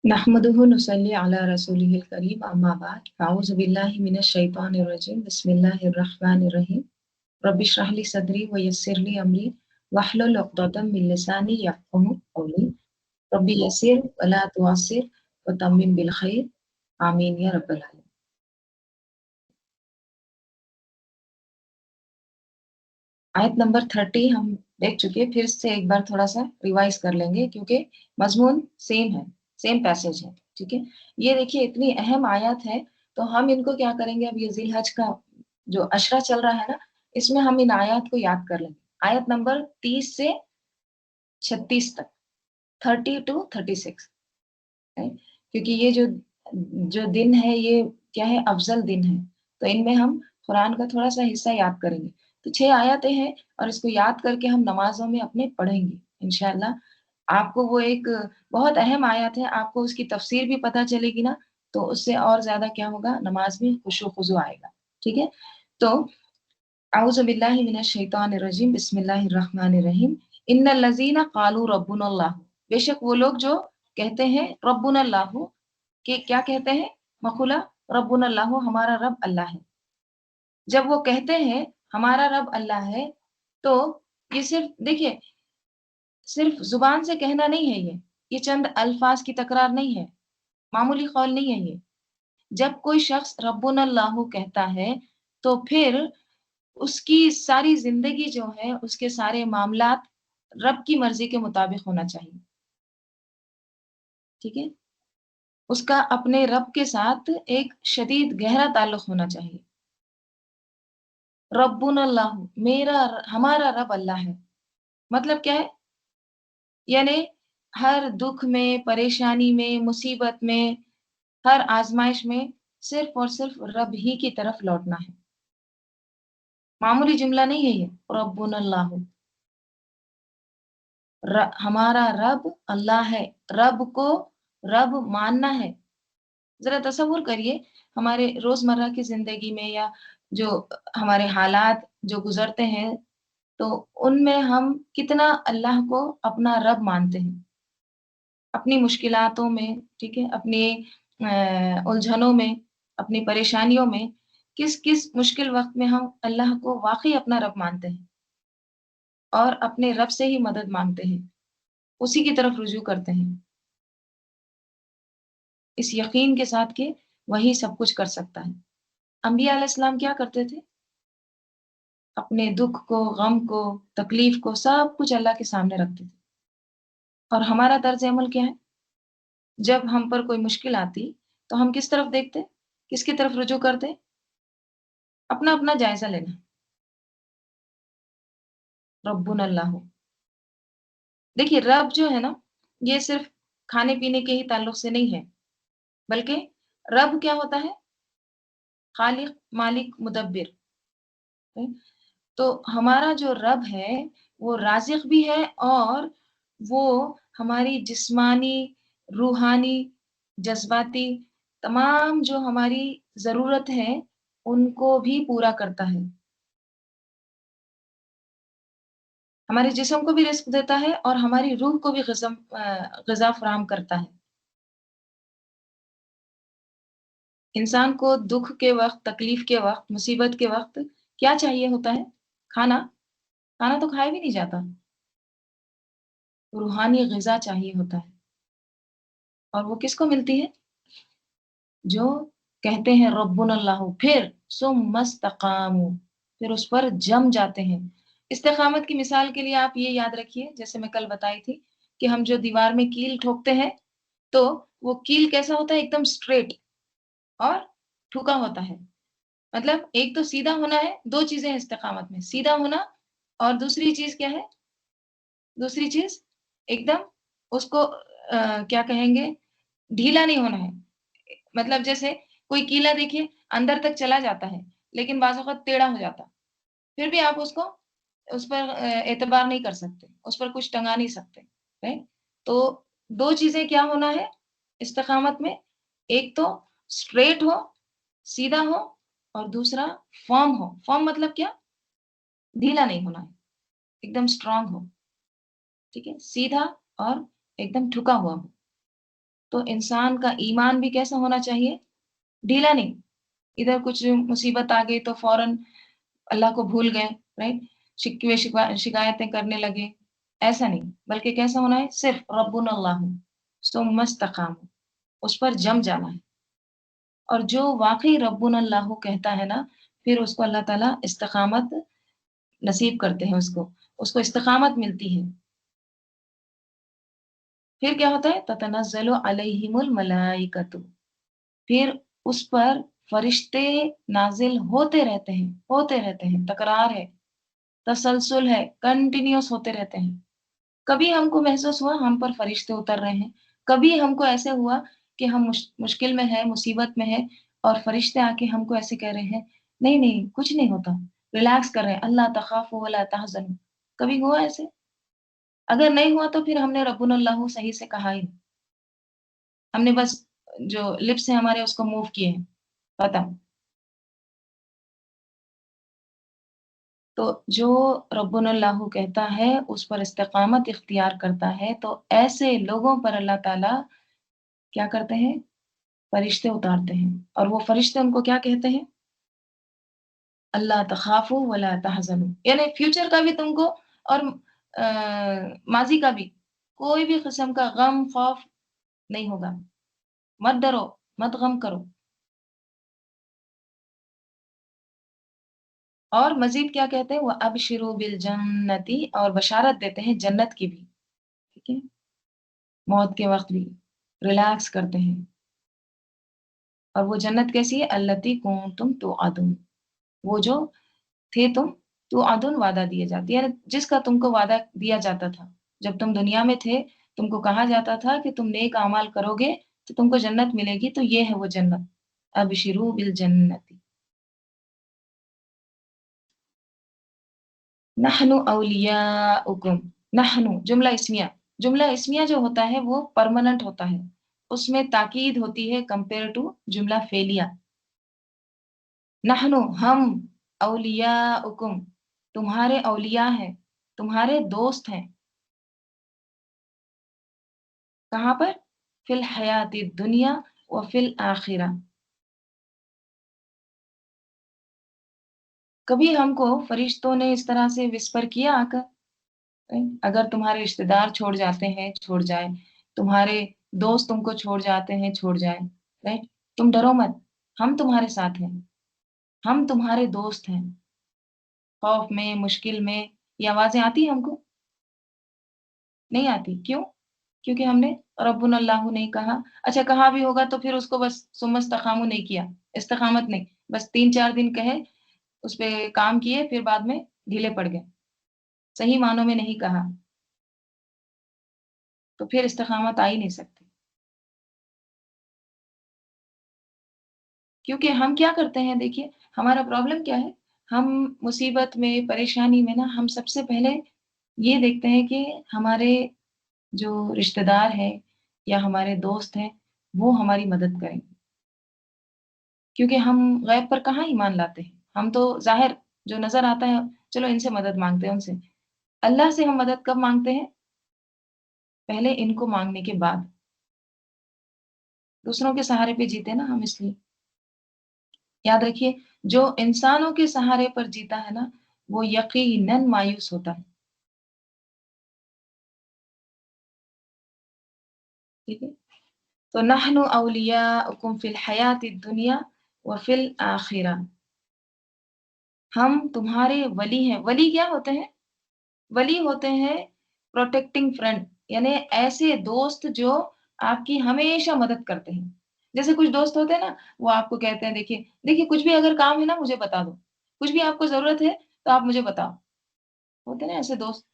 नहमदुहु नुसल्ली अला रसूलिहिल करीम अम्मा बाद अऊज़ु बिल्लाहि मिनश शैतानिर रजीम बिस्मिल्लाहिर रहमानिर रहीम रब्बि इश्रह ली सदरी व यस्सिर ली अमरी वहलुल उक़दतम मिन लिसानी यफ़क़हू क़ौली रब्बि यस्सिर व ला तुअस्सिर व तम्मिम बिल खैर आमीन या रब्बल आलमीन। आयत नंबर 30 हम देख चुके हैं, फिर से एक बार थोड़ा सा रिवाइज कर लेंगे क्योंकि मजमून सेम है, सेम पैसेज है। ठीक है, ये देखिए इतनी अहम आयत है, तो हम इनको क्या करेंगे, अब ये जिलहज का जो अशरा चल रहा है ना, इसमें हम इन आयत को याद कर लेंगे। आयत नंबर 30 से 36 तक, 30 टू 36 है, क्योंकि ये जो जो दिन है ये क्या है, अफजल दिन है, तो इनमें हम कुरान का थोड़ा सा हिस्सा याद करेंगे। तो 6 आयतें हैं और इसको याद करके हम नमाजों में अपने पढ़ेंगे इंशाल्लाह। आपको वो एक बहुत अहम आयत है, आपको उसकी तफसीर भी पता चलेगी ना, तो उससे और ज्यादा क्या होगा, नमाज में खुशू खुजू आएगा। ठीक है, तो औज़ु बिल्लाहि मिनश शैतानिर रजीम बिस्मिल्लाहिर रहमानिर रहीम इन्नल लज़ीना क़ालू रब्बुनल्लाह, बेशक वो लोग जो कहते हैं रब्बुनल्लाह, कि क्या कहते हैं, मखुला रब्बुनल्लाह, हमारा रब अल्लाह है। जब वो कहते हैं हमारा रब अल्लाह है, तो ये सिर्फ देखिए, सिर्फ जुबान से कहना नहीं है, ये चंद अल्फाज की तकरार नहीं है, मामूली कौल नहीं है ये। जब कोई शख्स रब्बुनल्लाह कहता है, तो फिर उसकी सारी जिंदगी जो है, उसके सारे मामलात रब की मर्जी के मुताबिक होना चाहिए। ठीक है, उसका अपने रब के साथ एक शदीद गहरा ताल्लुक होना चाहिए। रब्बुन अल्लाह, मेरा हमारा रब अल्लाह है, मतलब क्या है, यानी हर दुख में, परेशानी में, मुसीबत में, हर आजमाइश में सिर्फ और सिर्फ रब ही की तरफ लौटना है। मामूली जुमला नहीं है ये, रब्बुन अल्लाह, हमारा रब अल्लाह है। रब को रब मानना है। जरा तसव्वुर करिए, हमारे रोजमर्रा की जिंदगी में या जो हमारे हालात जो गुजरते हैं, तो उनमें हम कितना अल्लाह को अपना रब मानते हैं। अपनी मुश्किलातों में, ठीक है, अपनी उलझनों में, अपनी परेशानियों में, किस किस मुश्किल वक्त में हम अल्लाह को वाकई अपना रब मानते हैं और अपने रब से ही मदद मांगते हैं, उसी की तरफ रुजू करते हैं, इस यकीन के साथ कि वही सब कुछ कर सकता है। अंबिया अलैहिस्सलाम क्या करते थे, अपने दुख को, गम को, तकलीफ को, सब कुछ अल्लाह के सामने रखते थे। और हमारा तर्ज अमल क्या है, जब हम पर कोई मुश्किल आती, तो हम किस तरफ देखते, किसकी तरफ रुजू करते, अपना अपना जायजा लेना, रब्बुन अल्लाह। देखिए रब जो है ना, ये सिर्फ खाने पीने के ही ताल्लुक से नहीं है, बल्कि रब क्या होता है, खालिक, मालिक, मुदब्बिर। तो हमारा जो रब है, वो राज़िक भी है, और वो हमारी जिस्मानी, रूहानी, जज़्बाती तमाम जो हमारी ज़रूरत है, उनको भी पूरा करता है। हमारे जिस्म को भी रिज़्क देता है और हमारी रूह को भी ग़िज़ा फ़राहम करता है। इंसान को दुःख के वक़्त, तकलीफ़ के वक़्त, मुसीबत के वक़्त क्या चाहिए होता है? खाना। खाना तो खाया भी नहीं जाता। रूहानी ग़िज़ा चाहिए होता है, और वो किसको मिलती है? जो कहते हैं रब्बुनल्लाहु, फिर सुम्मस्तकामू, फिर उस पर जम जाते हैं। इस्तिकामत की मिसाल के लिए आप ये याद रखिए, जैसे मैं कल बताई थी कि हम जो दीवार में कील ठोकते हैं, तो वो कील कैसा होता है, एकदम स्ट्रेट और ठुका होता है। मतलब एक तो सीधा होना है, 2 चीज़ें हैं इस्तिकामत में, सीधा होना, और दूसरी चीज़ क्या है? दूसरी चीज़ एकदम उसको क्या कहेंगे, ढीला नहीं होना है। मतलब जैसे कोई कीला देखिए अंदर तक चला जाता है, लेकिन बाज़ औक़ात टेढ़ा हो जाता है। फिर भी आप उसको, उस पर एतबार नहीं कर सकते, उस पर कुछ टंगा नहीं सकते, राइट? तो 2 चीज़ें क्या होना है इस्तिकामत में, एक तो स्ट्रेट हो, सीधा हो, और दूसरा फ़र्म हो। फ़र्म मतलब क्या? ढीला नहीं होना है, एकदम स्ट्रॉन्ग हो, ठीक है? सीधा और एकदम झुका हुआ हो। تو انسان کا ایمان بھی کیسا ہونا چاہیے؟ ڈھیلا نہیں، ادھر کچھ مصیبت آ گئی تو فوراً اللہ کو بھول گئے، رائٹ؟ شکوے شکایتیں کرنے لگے، ایسا نہیں، بلکہ کیسا ہونا ہے؟ صرف ربنا اللہ ثم استقاموا، اس پر جم جانا ہے۔ اور جو واقعی ربنا اللہ کہتا ہے نا، پھر اس کو اللہ تعالیٰ استقامت نصیب کرتے ہیں، اس کو استقامت ملتی ہے۔ پھر کیا ہوتا ہے؟ تتنزل علیہم الملائکۃ، پھر اس پر فرشتے نازل ہوتے رہتے ہیں، تکرار ہے، تسلسل ہے، کنٹینیوس ہوتے رہتے ہیں۔ کبھی ہم کو محسوس ہوا ہم پر فرشتے اتر رہے ہیں، کبھی ہم کو ایسے ہوا کہ ہم مشکل میں ہے، مصیبت میں ہے، اور فرشتے آ کے ہم کو ایسے کہہ رہے ہیں نہیں نہیں کچھ نہیں ہوتا، ریلیکس کر رہے ہیں، اللہ تخافوا ولا تحزنوا۔ کبھی ہوا ایسے؟ اگر نہیں ہوا تو پھر ہم نے ربنا اللہ صحیح سے کہا ہی نہیں، ہم نے بس جو لپس ہیں ہمارے اس کو موو کیے ہیں، پتہ۔ تو جو ربنا اللہ کہتا ہے اس پر استقامت اختیار کرتا ہے، تو ایسے لوگوں پر اللہ تعالیٰ کیا کرتے ہیں؟ فرشتے اتارتے ہیں، اور وہ فرشتے ان کو کیا کہتے ہیں؟ اللہ تخافوا ولا تحزنوا، یعنی فیوچر کا بھی تم کو اور ماضی کا بھی کوئی بھی قسم کا غم خوف نہیں ہوگا، مت ڈرو، مت غم کرو۔ اور مزید کیا کہتے ہیں؟ وہ ابشروا بالجنتی، اور بشارت دیتے ہیں جنت کی بھی، ٹھیک ہے؟ موت کے وقت بھی ریلیکس کرتے ہیں۔ اور وہ جنت کیسی ہے؟ التی کنتم توعدون، وہ جو تھے تم توعدون، وعدہ دیے جاتے، یعنی جس کا تم کو وعدہ دیا جاتا تھا جب تم دنیا میں تھے، تم کو کہا جاتا تھا کہ تم نیک اعمال کرو گے تو تم کو جنت ملے گی، تو یہ ہے وہ جنت، ابشروا بالجنتی۔ نحن اولیاؤکم، نحن جملہ اسمیہ جو ہوتا ہے وہ پرماننٹ ہوتا ہے، اس میں تاکید ہوتی ہے کمپیئر ٹو جملہ فعلیہ۔ نحن ہم، اولیاؤکم تمہارے اولیاء ہیں، تمہارے دوست ہیں، کہاں پر؟ فی الحیات الدنیا و فی الآخرہ۔ کبھی ہم کو فرشتوں نے اس طرح سے وسپر کیا آ کر، اگر تمہارے رشتہ دار چھوڑ جاتے ہیں چھوڑ جائیں، تمہارے دوست تم کو چھوڑ جاتے ہیں چھوڑ جائیں، رائٹ، تم ڈرو مت، ہم تمہارے ساتھ ہیں، ہم تمہارے دوست ہیں، خوف میں، مشکل میں، یہ آوازیں آتی ہیں ہم کو؟ نہیں آتی، کیوں؟ کیونکہ ہم نے ربنا اللہ نہیں کہا۔ اچھا کہا بھی ہوگا تو پھر اس کو بس ثم استقاموا نہیں کیا، استقامت نہیں، بس 3 4 دن کہے، اس پہ کام کیے، پھر بعد میں ڈھیلے پڑ گئے، صحیح معنوں میں نہیں کہا، تو پھر استقامت آ ہی نہیں سکتی۔ کیونکہ ہم کیا کرتے ہیں، دیکھیے ہمارا پرابلم کیا ہے، ہم مصیبت میں، پریشانی میں نا، ہم سب سے پہلے یہ دیکھتے ہیں کہ ہمارے جو رشتہ دار ہیں یا ہمارے دوست ہیں وہ ہماری مدد کریں، کیونکہ ہم غیب پر کہاں ایمان لاتے ہیں، ہم تو ظاہر جو نظر آتا ہے چلو ان سے مدد مانگتے ہیں، ان سے۔ اللہ سے ہم مدد کب مانگتے ہیں؟ پہلے ان کو مانگنے کے بعد، دوسروں کے سہارے پہ جیتے نا ہم، اس لیے یاد رکھیے جو انسانوں کے سہارے پر جیتا ہے نا وہ یقیناً مایوس ہوتا ہے، ٹھیک ہے؟ تو نحن اولیاؤکم فی الحیات الدنیا وفی الآخرہ، ہم تمہارے ولی ہیں۔ ولی کیا ہوتے ہیں؟ ولی ہوتے ہیں پروٹیکٹنگ فرینڈ، یعنی ایسے دوست جو آپ کی ہمیشہ مدد کرتے ہیں۔ جیسے کچھ دوست ہوتے ہیں نا، وہ آپ کو کہتے ہیں دیکھیے دیکھیے کچھ بھی اگر کام ہے نا مجھے بتا دو، کچھ بھی آپ کو ضرورت ہے تو آپ مجھے بتاؤ، ہوتے ہیں نا ایسے دوست،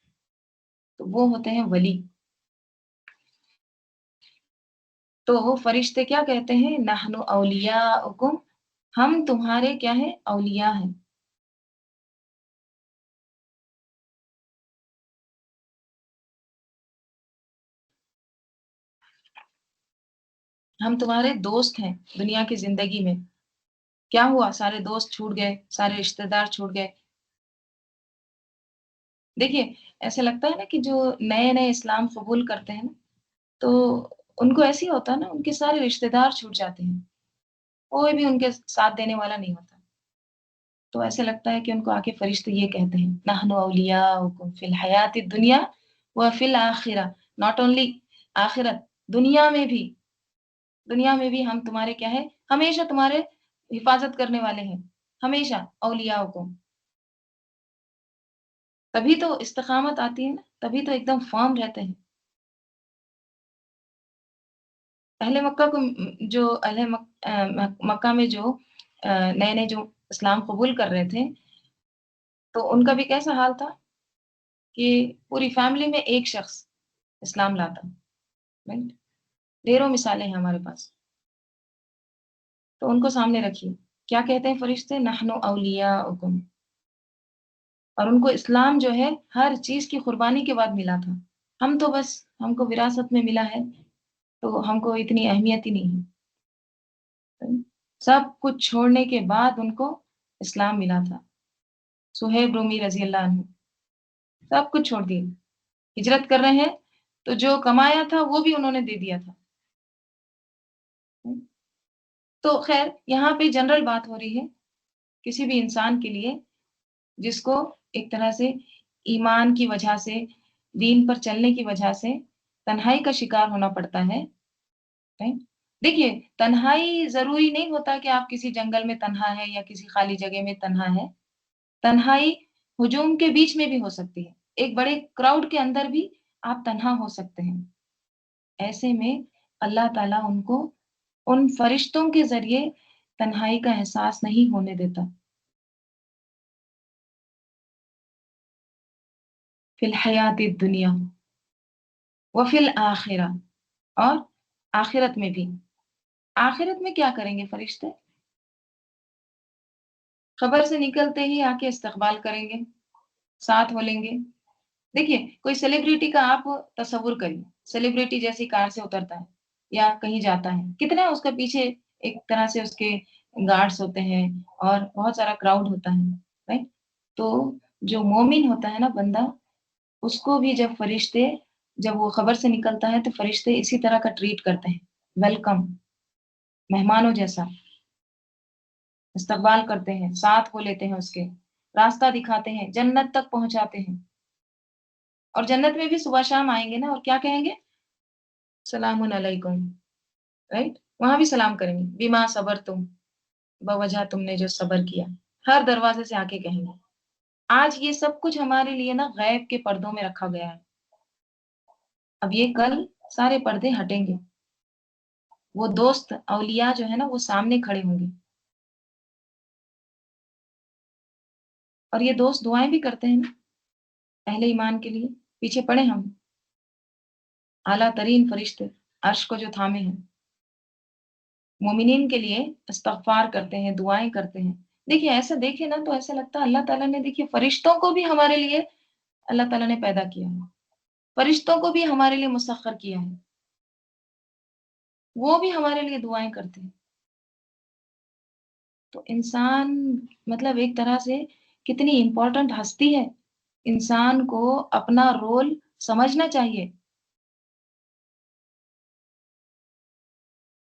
تو وہ ہوتے ہیں ولی۔ تو وہ فرشتے کیا کہتے ہیں؟ نحن اولیاؤکم، ہم تمہارے کیا ہیں؟ اولیاء ہیں۔ ہم تمہارے دوست ہیں دنیا کی زندگی میں۔ کیا ہوا؟ سارے دوست چھوٹ گئے، سارے رشتہ دار چھوٹ گئے۔ دیکھیے ایسے لگتا ہے نا کہ جو نئے نئے اسلام قبول کرتے ہیں نا، تو उनको ऐसे ही होता है ना, उनके सारे रिश्तेदार छूट जाते हैं, कोई भी उनके साथ देने वाला नहीं होता। तो ऐसे लगता है कि उनको आके फरिश्ते ये कहते हैं, नहनु औलियाउकुम फिल हयाति दुनिया व फिल आखिरा, नॉट ओनली आखिरत, दुनिया में भी, दुनिया में भी हम तुम्हारे क्या है, हमेशा तुम्हारे हिफाज़त करने वाले हैं, हमेशा औलियाउकुम। तभी तो इस्तिक़ामत आती है ना, तभी तो एकदम फ़र्म रहते हैं। अहले मक्का को जो मक्का में जो नए-नए जो इस्लाम कबूल कर रहे थे, तो उनका भी कैसा हाल था कि पूरी फैमिली में एक शख्स इस्लाम लाता, राइट? ढेरों मिसालें हैं हमारे पास। तो उनको सामने रखिए। क्या कहते हैं फरिश्ते? नहनु औलियाउकुम, और उनको इस्लाम जो है हर चीज़ की कुर्बानी के बाद मिला था। हम तो बस हमको विरासत में मिला है, तो हमको इतनी अहमियत ही नहीं है। सब कुछ छोड़ने के बाद उनको इस्लाम मिला था। सुहैब रूमी रज़ी अल्लाह अन्हु, सब कुछ छोड़ दिए। हिजरत कर रहे हैं, तो जो कमाया था वो भी उन्होंने दे दिया था। हुँ, तो ख़ैर यहाँ पे जनरल बात हो रही है, किसी भी इंसान के लिए जिसको एक तरह से ईमान की वजह से, दीन पर चलने की वजह से तन्हाई का शिकार होना पड़ता है, राइट? देखिए, तन्हाई ज़रूरी नहीं होता कि आप किसी जंगल में तन्हा हैं या किसी खाली जगह में तन्हा हैं। तन्हाई हुजूम के बीच में भी हो सकती है। एक बड़े क्राउड के अंदर भी आप तन्हा हो सकते हैं। ऐसे में अल्लाह ताला उनको उन फरिश्तों के ज़रिए तन्हाई का एहसास नहीं होने देता। फिल हयातिद दुनिया व फिल आखिरा, और आखिरत में भी। आखिरत में क्या करेंगे फरिश्ते? कब्र से निकलते ही आके इस्तकबाल करेंगे, साथ हो लेंगे। देखिए, कोई सेलिब्रिटी का आप तसव्वुर करिए, सेलिब्रिटी जैसी कार से उतरता है या कहीं जाता है, कितना उसके पीछे एक तरह से उसके गार्ड्स होते हैं और बहुत सारा क्राउड होता है, राइट? तो जो मोमिन होता है ना बंदा, उसको भी जब वो कब्र से निकलता है, तो फरिश्ते इसी तरह का ट्रीट करते हैं, वेलकम, मेहमानों जैसा इस्तकबाल करते हैं, साथ को लेते हैं उसके, रास्ता दिखाते हैं, जन्नत तक पहुँचाते हैं। और जन्नत में भी सुबह-शाम आएँगे ना और क्या कहेंगे? सलामुन अलैकुम, राइट? वहाँ भी सलाम करेंगे, बिमा सबरतुम, बवजह तुमने जो सब्र किया। हर दरवाज़े से आके कहेंगे। आज ये सब कुछ हमारे लिए ना गैब के पर्दों में रखा गया है। अब ये कल सारे पर्दे हटेंगे। वो दोस्त औलिया जो है ना, वो सामने खड़े होंगे और ये दोस्त दुआएँ भी करते हैं ना, अहले ईमान के लिए। पीछे पड़े हम, आला तरीन फरिश्ते, अर्श को जो थामे हैं। मोमिनीन के लिए इस्तग़फ़ार करते हैं, दुआएँ करते हैं। देखिए, ऐसा देखें ना तो ऐसा लगता है अल्लाह ताला ने देखिए फ़रिश्तों को भी हमारे लिए अल्लाह ताला ने पैदा किया है। फ़रिश्तों को भी हमारे लिए मुसख़्ख़र किया है। वो भी हमारे लिए दुआएँ करते हैं। तो इंसान मतलब एक तरह से कितनी इम्पोर्टेंट हस्ती है। इंसान को अपना रोल समझना चाहिए।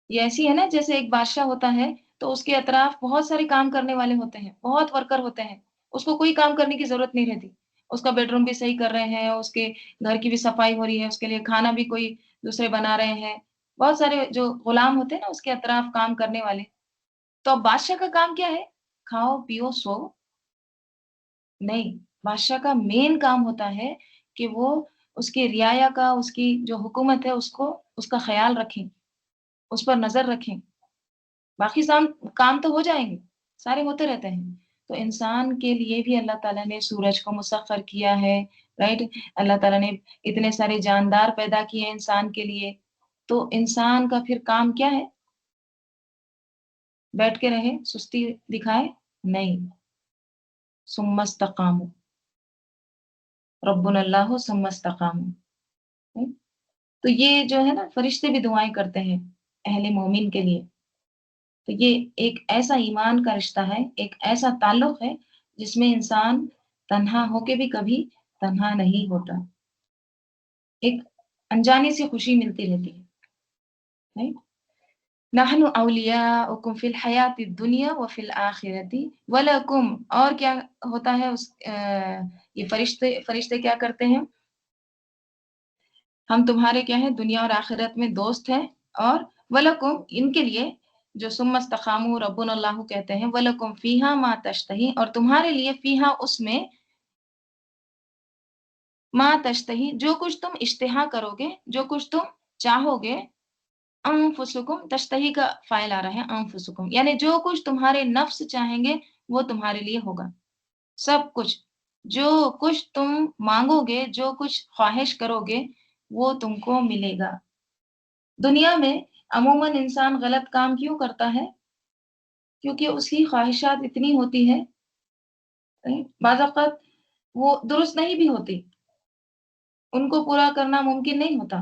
ये ऐसी है ना जैसे एक बादशाह होता है, तो उसके अतराफ बहुत सारे काम करने वाले होते हैं, बहुत वर्कर होते हैं। उसको कोई काम करने की ज़रूरत नहीं रहती। उसका बेडरूम भी सही कर रहे हैं, उसके घर की भी सफाई हो रही है, उसके लिए खाना भी कोई दूसरे बना रहे हैं। बहुत सारे जो गुलाम होते हैं ना उसके अतराफ काम करने वाले। तो अब बादशाह का काम क्या है? खाओ, पियो, सो? नहीं, बादशाह का मेन काम होता है कि वो उसकी रियाया का, उसकी जो हुकूमत है उसको उसका ख़्याल रखें, उस पर नज़र रखें। बाकी साम काम तो हो जाएँगे, सारे होते रहते हैं। तो इंसान के लिए भी अल्लाह ताला ने सूरज को मुसख्खर किया है, राइट? अल्लाह ताला ने इतने सारे जानदार पैदा किए हैं इंसान के लिए। तो इंसान का फिर काम क्या है? बैठ के रहे, सुस्ती दिखाए? नहीं, सुम्मस्तकामू, रब्बुनल्लाहु सुम्मस्तकामू। राइट? तो ये जो है ना फरिश्ते भी दुआएँ करते हैं, अहले मोमिन के लिए। तो ये एक ऐसा ईमान का रिश्ता है, एक ऐसा ताल्लुक है, जिसमें इंसान तन्हा होके भी कभी तन्हा नहीं होता। एक अनजाने सी खुशी मिलती रहती है। राइट? नहनु औलियाउकुम फिल हयाति दुनिया व फिल आखिरती वलकुम। और क्या होता है ये फरिश्ते फरिश्ते क्या करते हैं? हम तुम्हारे क्या है, दुनिया और आखिरत में दोस्त हैं। और वलकुम, इनके लिए जो सुम्मस्तकामू रब्बुन अल्लाह कहते हैं, वलकुम फीहा मा तश्तही, और तुम्हारे लिए फीहा उसमें, मा तश्तही जो कुछ तुम इश्तिहा करोगे, जो कुछ तुम चाहोगे, अनफुसुकुम, तश्तही का फाइल आ रहा है अनफुसुकुम, यानी जो कुछ तुम्हारे नफ्स चाहेंगे वो तुम्हारे लिए होगा। सब कुछ, जो कुछ तुम मांगोगे, जो कुछ ख्वाहिश करोगे, वो तुमको मिलेगा। दुनिया में अमूमन इंसान गलत काम क्यों करता है? क्योंकि उसकी ख्वाहिशात इतनी होती है, बाज़ औक़ात वो दुरुस्त नहीं भी होती, उनको पूरा करना मुमकिन नहीं होता।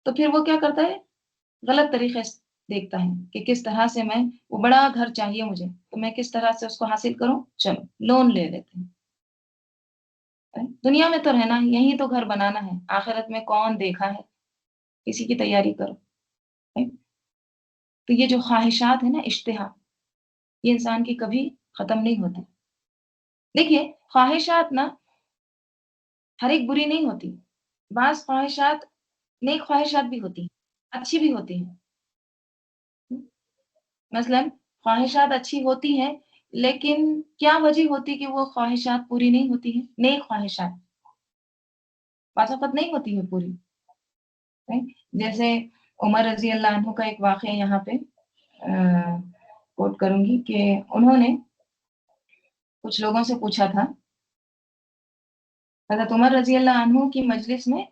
तो फिर वो क्या करता है? गलत तरीके से देखता है कि किस तरह से मैं, वो बड़ा घर चाहिए मुझे, तो मैं किस तरह से उसको हासिल करूँ? चलो लोन ले लेते हैं। दुनिया में तो रहना है, यहीं तो घर बनाना है, आखिरत में कौन देखा है? इसी की तैयारी करो। राइट? तो ये जो ख्वाहिशात है ना, इश्तिहा, ये इंसान की कभी खत्म नहीं होती। देखिए, ख्वाहिशात ना हर एक बुरी नहीं होती। बाज़ ख्वाहिशात नेक ख्वाहिशात भी होती हैं, अच्छी भी होती हैं। हुँ, मसलन ख्वाहिशात अच्छी होती हैं, लेकिन क्या वजह होती कि वो ख्वाहिशात पूरी नहीं होती हैं? नेक ख्वाहिशात बाज़ वक़्त नहीं होती हैं पूरी, राइट? जैसे उमर रज़ी अल्लाह अन्हु का एक वाक़या यहाँ पे कोट करूँगी कि उन्होंने कुछ लोगों से पूछा था, हज़रत उमर रज़ी अल्लाह अन्हु की मजलिस में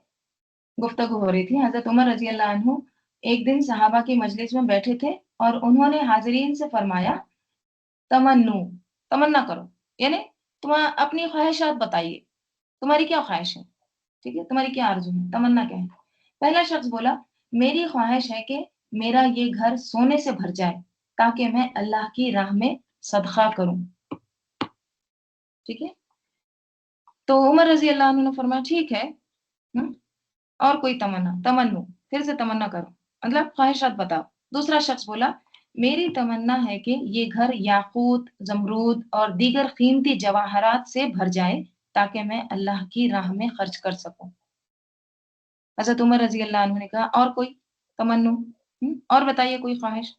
गुफ्तगू हो रही थी। हज़रत उमर रज़ी अल्लाह अन्हु एक दिन सहाबा की मजलिस में बैठे थे और उन्होंने हाज़रीन से फरमाया, तमन्नू, तमन्ना करो, यानी तुम अपनी ख्वाहिशात बताइए, तुम्हारी क्या ख्वाहिश है? ठीक है? तुम्हारी क्या आरज़ू है? तमन्ना क्या है? पहला शख्स बोला, मेरी ख्वाहिश है कि मेरा ये घर सोने से भर जाए, ताकि मैं अल्लाह की राह में सदका करूँ। ठीक है? तो उमर रज़ी अल्लाह अन्हु ने फरमाया, ठीक है। हुँ? और कोई तमन्ना, तमन्नू, फिर से तमन्ना करो, मतलब ख्वाहिशात बताओ। दूसरा शख्स बोला, मेरी तमन्ना है कि ये घर याकूत, ज़मरूद और दीगर कीमती जवाहरात से भर जाए, ताकि मैं अल्लाह की राह में खर्च कर सकूँ। हज़रत उमर रज़ी अल्लाह अन्हु ने कहा, और कोई तमन्नू? और बताइए कोई ख्वाहिश?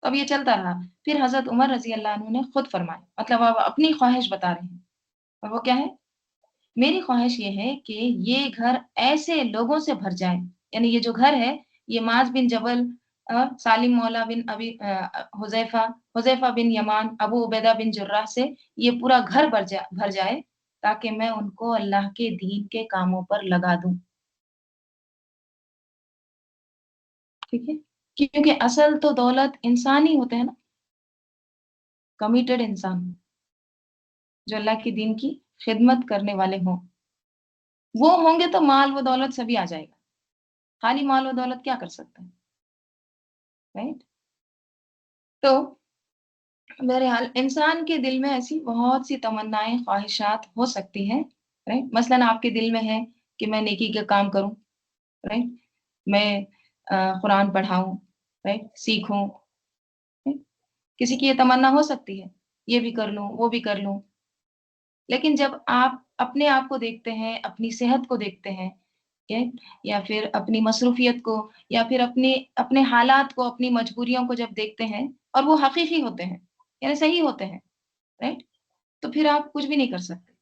अब ये चलता रहा। फिर हज़रत उमर रज़ी अल्लाह अन्हु ने खुद फरमाया, मतलब अब अपनी ख्वाहिश बता रहे हैं, और वो क्या है? मेरी ख्वाहिश ये है कि ये घर ऐसे लोगों से भर जाए, यानी ये जो घर है, ये माज़ बिन जबल, सालिम मौला बिन हुज़ैफ़ा, हुज़ैफ़ा बिन यमान, अबू उबैदा बिन जुर्राह से ये पूरा घर भर जाए, ताकि मैं उनको अल्लाह के दीन के कामों पर लगा दूँ। ठीक है? क्योंकि असल तो दौलत इंसान ही होते हैं ना, कमिटेड इंसान, जो अल्लाह के दीन की खिदमत करने वाले हों। वो होंगे तो माल व दौलत सभी आ जाएगा। खाली माल व दौलत क्या कर सकते हैं, राइट? तो बहरहाल इंसान के दिल में ऐसी बहुत सी तमन्नाएँ, ख्वाहिशात हो सकती हैं, राइट? मसलन आपके दिल में है कि मैं नेकी का काम करूँ, राइट? मैं कुरान पढ़ाऊँ, राइट? सीखूँ, राइट? किसी की ये तमन्ना हो सकती है, ये भी कर लूँ, वो भी कर लूँ। लेकिन जब आप अपने आप को देखते हैं, अपनी सेहत को देखते हैं, ठीक? या फिर अपनी मसरूफ़ियत को, या फिर अपने अपने हालात को, अपनी मजबूरियों को जब देखते हैं और वो हकीकी होते हैं, यानी सही होते हैं, राइट? तो फिर आप कुछ भी नहीं कर सकते।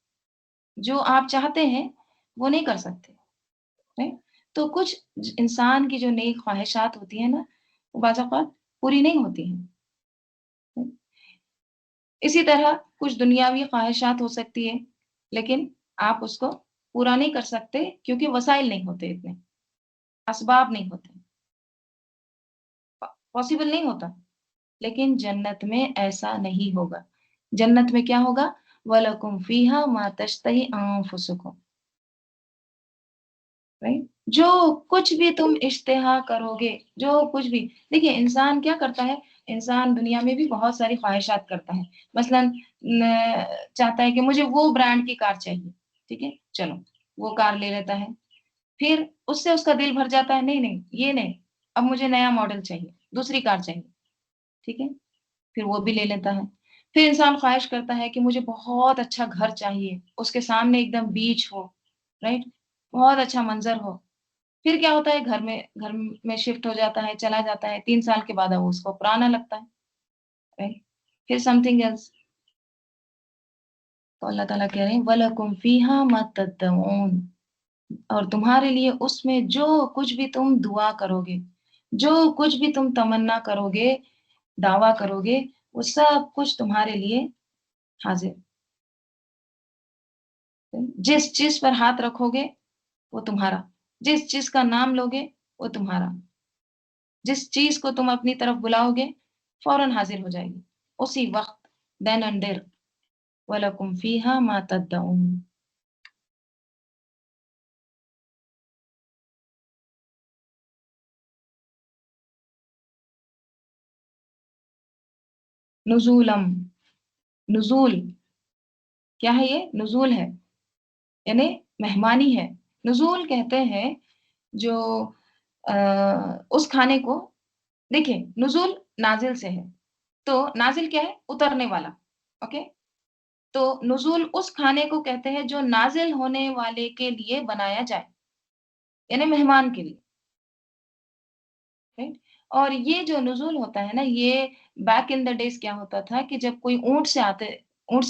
जो आप चाहते हैं, वो नहीं कर सकते, राइट? तो कुछ इंसान की जो नेक ख्वाहिशात होती हैं ना, वो बाज़ औक़ात पूरी नहीं होती हैं। राइट? इसी तरह कुछ दुनियावी ख्वाहिशात हो सकती है, लेकिन आप उसको पूरा नहीं कर सकते क्योंकि वसाइल नहीं होते इतने, असबाब नहीं होते, पॉसिबल नहीं होता। लेकिन जन्नत में ऐसा नहीं होगा। जन्नत में क्या होगा? वलकुम फ़ीहा मा तश्तही अनफुसुकुम, राइट? जो कुछ भी तुम इश्तिहा करोगे, जो कुछ भी, देखिए इंसान क्या करता है, इंसान दुनिया में भी बहुत सारी ख्वाहिशात करता है। मसलन चाहता है कि मुझे वो ब्रांड की कार चाहिए, ठीक है? चलो, वो कार ले लेता है। پھر اس سے اس کا دل بھر جاتا ہے، نہیں نہیں یہ نہیں، اب مجھے نیا ماڈل چاہیے، دوسری کار چاہیے، ٹھیک ہے، پھر وہ بھی لے لیتا ہے۔ پھر انسان خواہش کرتا ہے کہ مجھے بہت اچھا گھر چاہیے، اس کے سامنے ایک دم بیچ ہو، رائٹ، بہت اچھا منظر ہو۔ پھر کیا ہوتا ہے، گھر میں شفٹ ہو جاتا ہے، چلا جاتا ہے، 3 سال کے بعد اب اس کو پرانا لگتا ہے، رائٹ، پھر سم تھنگ ایلس۔ تو اللہ تعالیٰ کہہ رہے ہیں وَلَكُمْ فِيهَا مَا تَدَّعُونَ، اور تمہارے لیے اس میں جو کچھ بھی تم دعا کرو گے، جو کچھ بھی تم تمنا کرو گے، دعویٰ کرو گے، وہ سب کچھ تمہارے لیے حاضر۔ جس چیز پر ہاتھ رکھو گے وہ تمہارا، جس چیز کا نام لوگے وہ تمہارا، جس چیز کو تم اپنی طرف بلاؤ گے فوراً حاضر ہو جائے گی اسی وقت، دین اینڈ دیر۔ وَلَكُمْ فِيهَا مَا تَدَّعُونَ۔ نزولم، نزول کیا ہے؟ یہ نزول ہے، یعنی مہمانی ہے۔ نزول کہتے ہیں جو اس کھانے کو، دیکھیں نزول نازل سے ہے، تو نازل کیا ہے؟ اترنے والا، اوکے، تو نزول اس کھانے کو کہتے ہیں جو نازل ہونے والے کے لیے بنایا جائے، یعنی مہمان کے لیے، رائٹ؟ اور یہ جو نزول ہوتا ہے نا، یہ بیک ان دا ڈیز کیا ہوتا تھا کہ جب کوئی اونٹ سے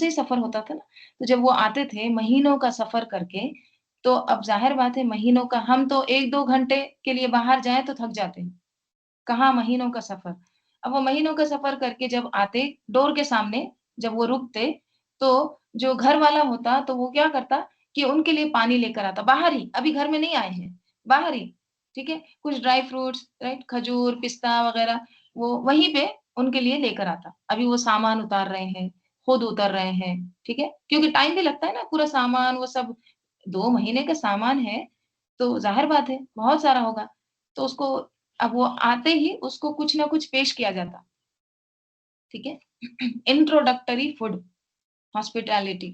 ہی سفر ہوتا تھا نا، تو جب وہ آتے تھے مہینوں کا سفر کر کے، تو اب ظاہر بات ہے مہینوں کا، ہم تو 1-2 گھنٹے کے لیے باہر جائیں تو تھک جاتے ہیں، کہاں مہینوں کا سفر۔ اب وہ مہینوں کا سفر کر کے جب آتے ڈور کے سامنے، جب وہ رکتے، تو جو گھر والا ہوتا تو وہ کیا کرتا کہ ان کے لیے پانی لے کر آتا، باہر ہی، ابھی گھر میں نہیں آئے ہیں، باہر ہی، ٹھیک ہے، کچھ ڈرائی فروٹس، رائٹ، کھجور، پستہ وغیرہ، وہ وہیں پہ ان کے لیے لے کر آتا، ابھی وہ سامان اتار رہے ہیں، خود اتر رہے ہیں، ٹھیک ہے، کیونکہ ٹائم بھی لگتا ہے نا، پورا سامان وہ سب 2 مہینے کا سامان ہے، تو ظاہر بات ہے بہت سارا ہوگا، تو اس کو اب وہ آتے ہی اس کو کچھ نہ کچھ پیش کیا جاتا، ٹھیک ہے، انٹروڈکٹری فوڈ، ہاسپٹیلٹی،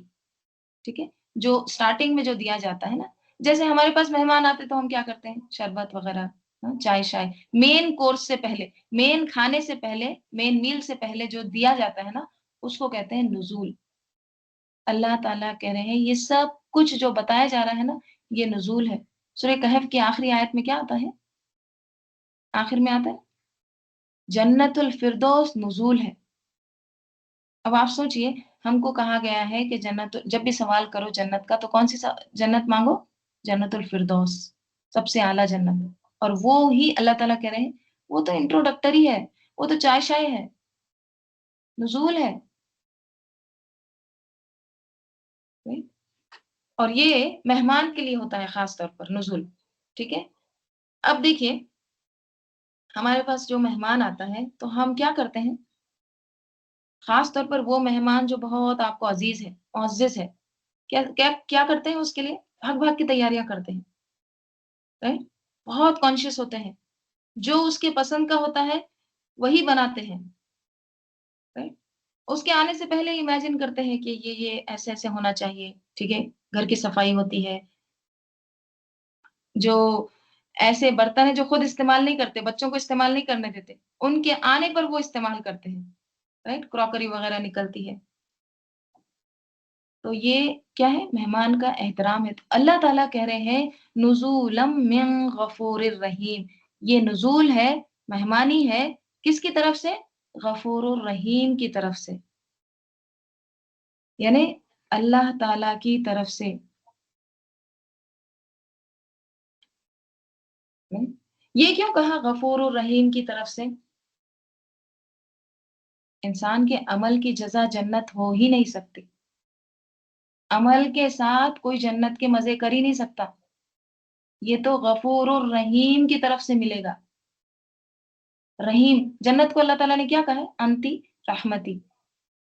ٹھیک ہے، جو اسٹارٹنگ میں جو دیا جاتا ہے نا، جیسے ہمارے پاس مہمان آتے تو ہم کیا کرتے ہیں، شربت وغیرہ، ہاں، چائے شائے، مین کورس سے پہلے، مین کھانے سے پہلے، مین میل سے پہلے جو دیا جاتا ہے نا، اس کو کہتے ہیں نزول۔ اللہ تعالیٰ کہہ رہے ہیں یہ سب کچھ جو بتایا جا رہا ہے نا، یہ نزول ہے۔ سورہ کہف کی آخری آیت میں کیا آتا ہے؟ آخر میں آتا ہے جنت الفردوس نزول ہے۔ اب آپ سوچئے، ہم کو کہا گیا ہے کہ جنت، جب بھی سوال کرو جنت کا تو کون سی جنت مانگو؟ جنت الفردوس، سب سے اعلیٰ جنت، اور وہ ہی اللہ تعالیٰ کہہ رہے ہیں وہ تو انٹروڈکٹری ہے، وہ تو چائے شائے ہے، نزول ہے، اور یہ مہمان کے لیے ہوتا ہے خاص طور پر نزول، ٹھیک ہے۔ اب دیکھیے ہمارے پاس جو مہمان آتا ہے تو ہم کیا کرتے ہیں، خاص طور پر وہ مہمان جو بہت آپ کو عزیز ہے، معزز ہے، کیا کیا کیا کرتے ہیں اس کے لیے؟ بھاگ بھاگ کی تیاریاں کرتے ہیں، رائٹ، بہت کانشیس ہوتے ہیں، جو اس کے پسند کا ہوتا ہے وہی بناتے ہیں، رائٹ، اس کے آنے سے پہلے امیجن کرتے ہیں کہ یہ ایسے ایسے ہونا چاہیے، ٹھیک ہے، گھر کی صفائی ہوتی ہے، جو ایسے برتن ہیں جو خود استعمال نہیں کرتے، بچوں کو استعمال نہیں کرنے دیتے، ان کے آنے پر وہ استعمال کرتے ہیں، رائٹ، کراکری وغیرہ نکلتی ہے، تو یہ کیا ہے؟ مہمان کا احترام ہے۔ تو اللہ تعالیٰ کہہ رہے ہیں نزولم من غفور الرحیم، یہ نزول ہے، مہمانی ہے، کس کی طرف سے؟ غفور الرحیم کی طرف سے، یعنی اللہ تعالیٰ کی طرف سے۔ یہ کیوں کہا غفور الرحیم کی طرف سے؟ انسان کے عمل کی جزا جنت ہو ہی نہیں سکتی، عمل کے ساتھ کوئی جنت کے مزے کر ہی نہیں سکتا، یہ تو غفور الرحیم کی طرف سے ملے گا۔ رحیم، جنت کو اللہ تعالیٰ نے کیا کہا ہے؟ انتی رحمتی،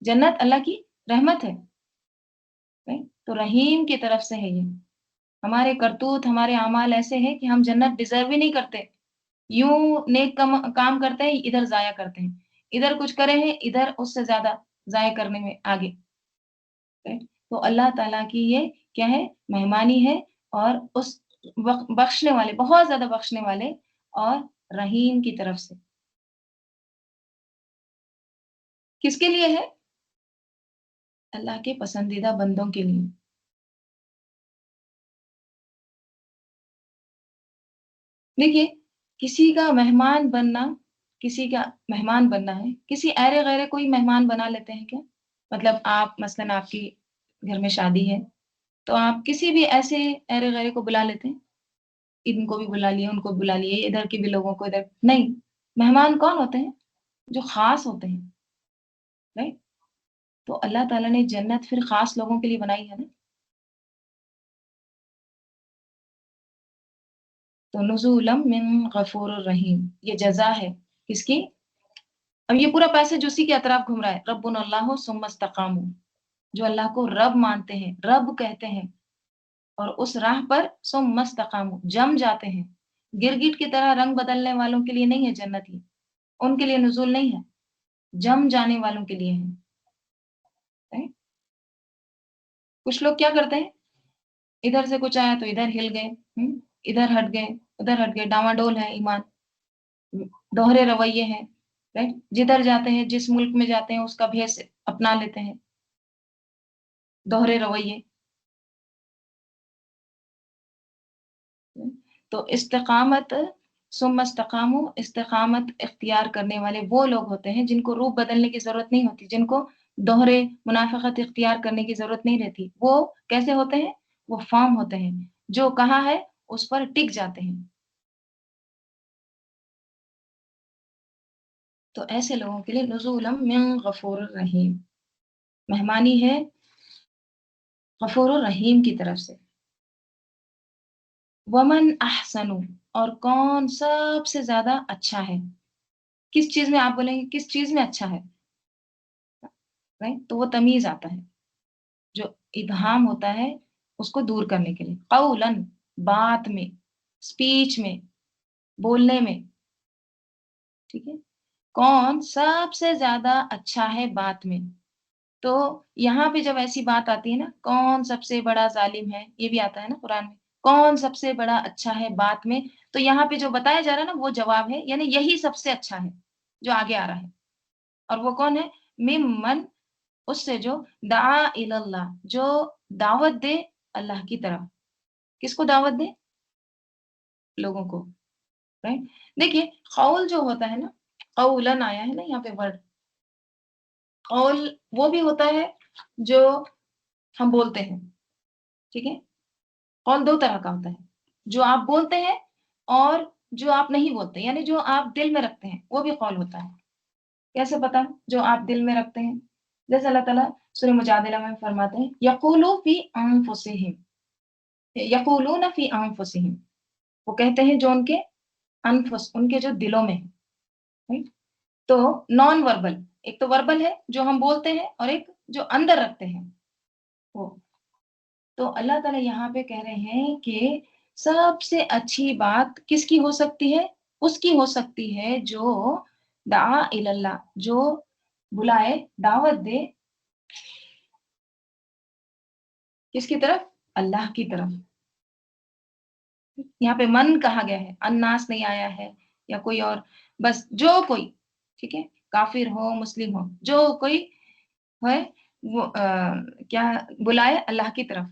جنت اللہ کی رحمت ہے، تو رحیم کی طرف سے ہے یہ۔ ہمارے کرتوت، ہمارے اعمال ایسے ہیں کہ ہم جنت ڈیزرو ہی نہیں کرتے، یوں نیک کام کرتے ہیں، ادھر ضائع کرتے ہیں، ادھر کچھ کرے ہیں، ادھر اس سے زیادہ ضائع کرنے میں آگے، تو اللہ تعالیٰ کی یہ کیا ہے؟ مہمانی ہے، اور اس بخشنے والے، بہت زیادہ بخشنے والے، اور رحیم کی طرف سے. کس کے لیے ہے؟ اللہ کے پسندیدہ بندوں کے لیے. دیکھیے، کسی کا مہمان بننا، کسی کا مہمان بننا ہے، کسی ایرے غیرے کوئی مہمان بنا لیتے ہیں کیا؟ مطلب آپ مثلاً آپ کی گھر میں شادی ہے، تو آپ کسی بھی ایسے ایرے غیرے کو بلا لیتے ہیں، ان کو بھی بلا لیے، ان کو بلا لیے، ادھر کے بھی لوگوں کو ادھر نہیں. مہمان کون ہوتے ہیں؟ جو خاص ہوتے ہیں، رائٹ؟ تو اللہ تعالیٰ نے جنت پھر خاص لوگوں کے لیے بنائی ہے نا. تو نزولم من غفور الرحیم، یہ جزا ہے کس کی؟ اب یہ پورا پیسج اسی کے اطراف گھوم رہا ہے. ربنا اللہ ثم استقاموا، جو اللہ کو رب مانتے ہیں، رب کہتے ہیں، اور اس راہ پر ثم استقاموا جم جاتے ہیں. گرگٹ کی طرح رنگ بدلنے والوں کے لیے نہیں ہے جنت، یہ ان کے لیے نزول نہیں ہے، جم جانے والوں کے لیے ہے. Right؟ کچھ لوگ کیا کرتے ہیں، ادھر سے کچھ آیا تو ادھر ہل گئے، ادھر ہٹ گئے، ادھر ہٹ گئے، ڈاواڈول ہے ایمان، دوہرے رویے ہیں. رائٹ؟ جدھر جاتے ہیں، جس ملک میں جاتے ہیں، اس کا بھیس اپنا لیتے ہیں، دوہرے رویے. تو استقامت، ثم استقاموا، استقامت اختیار کرنے والے وہ لوگ ہوتے ہیں جن کو روپ بدلنے کی ضرورت نہیں ہوتی، جن کو دوہرے منافقت اختیار کرنے کی ضرورت نہیں رہتی. وہ کیسے ہوتے ہیں؟ وہ فارم ہوتے ہیں، جو کہاں ہے اس پر ٹک جاتے ہیں. تو ایسے لوگوں کے لیے نزولم من غفور الرحیم، مہمانی ہے غفور الرحیم کی طرف سے. ومن احسن، اور کون سب سے زیادہ اچھا ہے. کس چیز میں؟ آپ بولیں گے کس چیز میں اچھا ہے، تو وہ تمیز آتا ہے جو ابہام ہوتا ہے اس کو دور کرنے کے لیے. قولاً، بات میں، اسپیچ میں، بولنے میں. ٹھیک ہے، کون سب سے زیادہ اچھا ہے بات میں. تو یہاں پہ جب ایسی بات آتی ہے نا، کون سب سے بڑا ظالم ہے، یہ بھی آتا ہے نا قرآن میں، کون سب سے بڑا اچھا ہے بات میں. تو یہاں پہ جو بتایا جا رہا ہے نا وہ جواب ہے، یعنی یہی سب سے اچھا ہے جو آگے آ رہا ہے. اور وہ کون ہے؟ ممن، اس سے جو دعا اللہ، جو دعوت دے اللہ کی طرف. کس کو دعوت دے؟ لوگوں کو. رائٹ؟ دیکھیے، قول جو ہوتا ہے نا، قولن آیا ہے نا یہاں پہ ورڈ. قول وہ بھی ہوتا ہے جو ہم بولتے ہیں. ٹھیک ہے، قول دو طرح کا ہوتا ہے، جو آپ بولتے ہیں اور جو آپ نہیں بولتے، یعنی جو آپ دل میں رکھتے ہیں وہ بھی قول ہوتا ہے. کیسے پتا؟ جو آپ دل میں رکھتے ہیں، جیسے اللہ تعالیٰ سورہ مجادلہ میں فرماتے ہیں یقولوا فی انفسہم، یقولون فی انفسہم، وہ کہتے ہیں جو ان کے انفس، ان کے جو دلوں میں ہے. Right؟ تو نان وربل، ایک تو وربل ہے جو ہم بولتے ہیں، اور ایک جو اندر رکھتے ہیں وہ. تو اللہ تعالیٰ یہاں پہ کہہ رہے ہیں کہ سب سے اچھی بات کس کی ہو سکتی ہے؟ اس کی ہو سکتی ہے جو دعا اللہ، جو بلائے، دعوت دے کس کی طرف؟ اللہ کی طرف. یہاں پہ من کہا گیا ہے، الناس نہیں آیا ہے یا کوئی اور. بس جو کوئی، ٹھیک ہے، کافر ہو مسلم ہو، جو کوئی ہے وہ کیا بلائے اللہ کی طرف.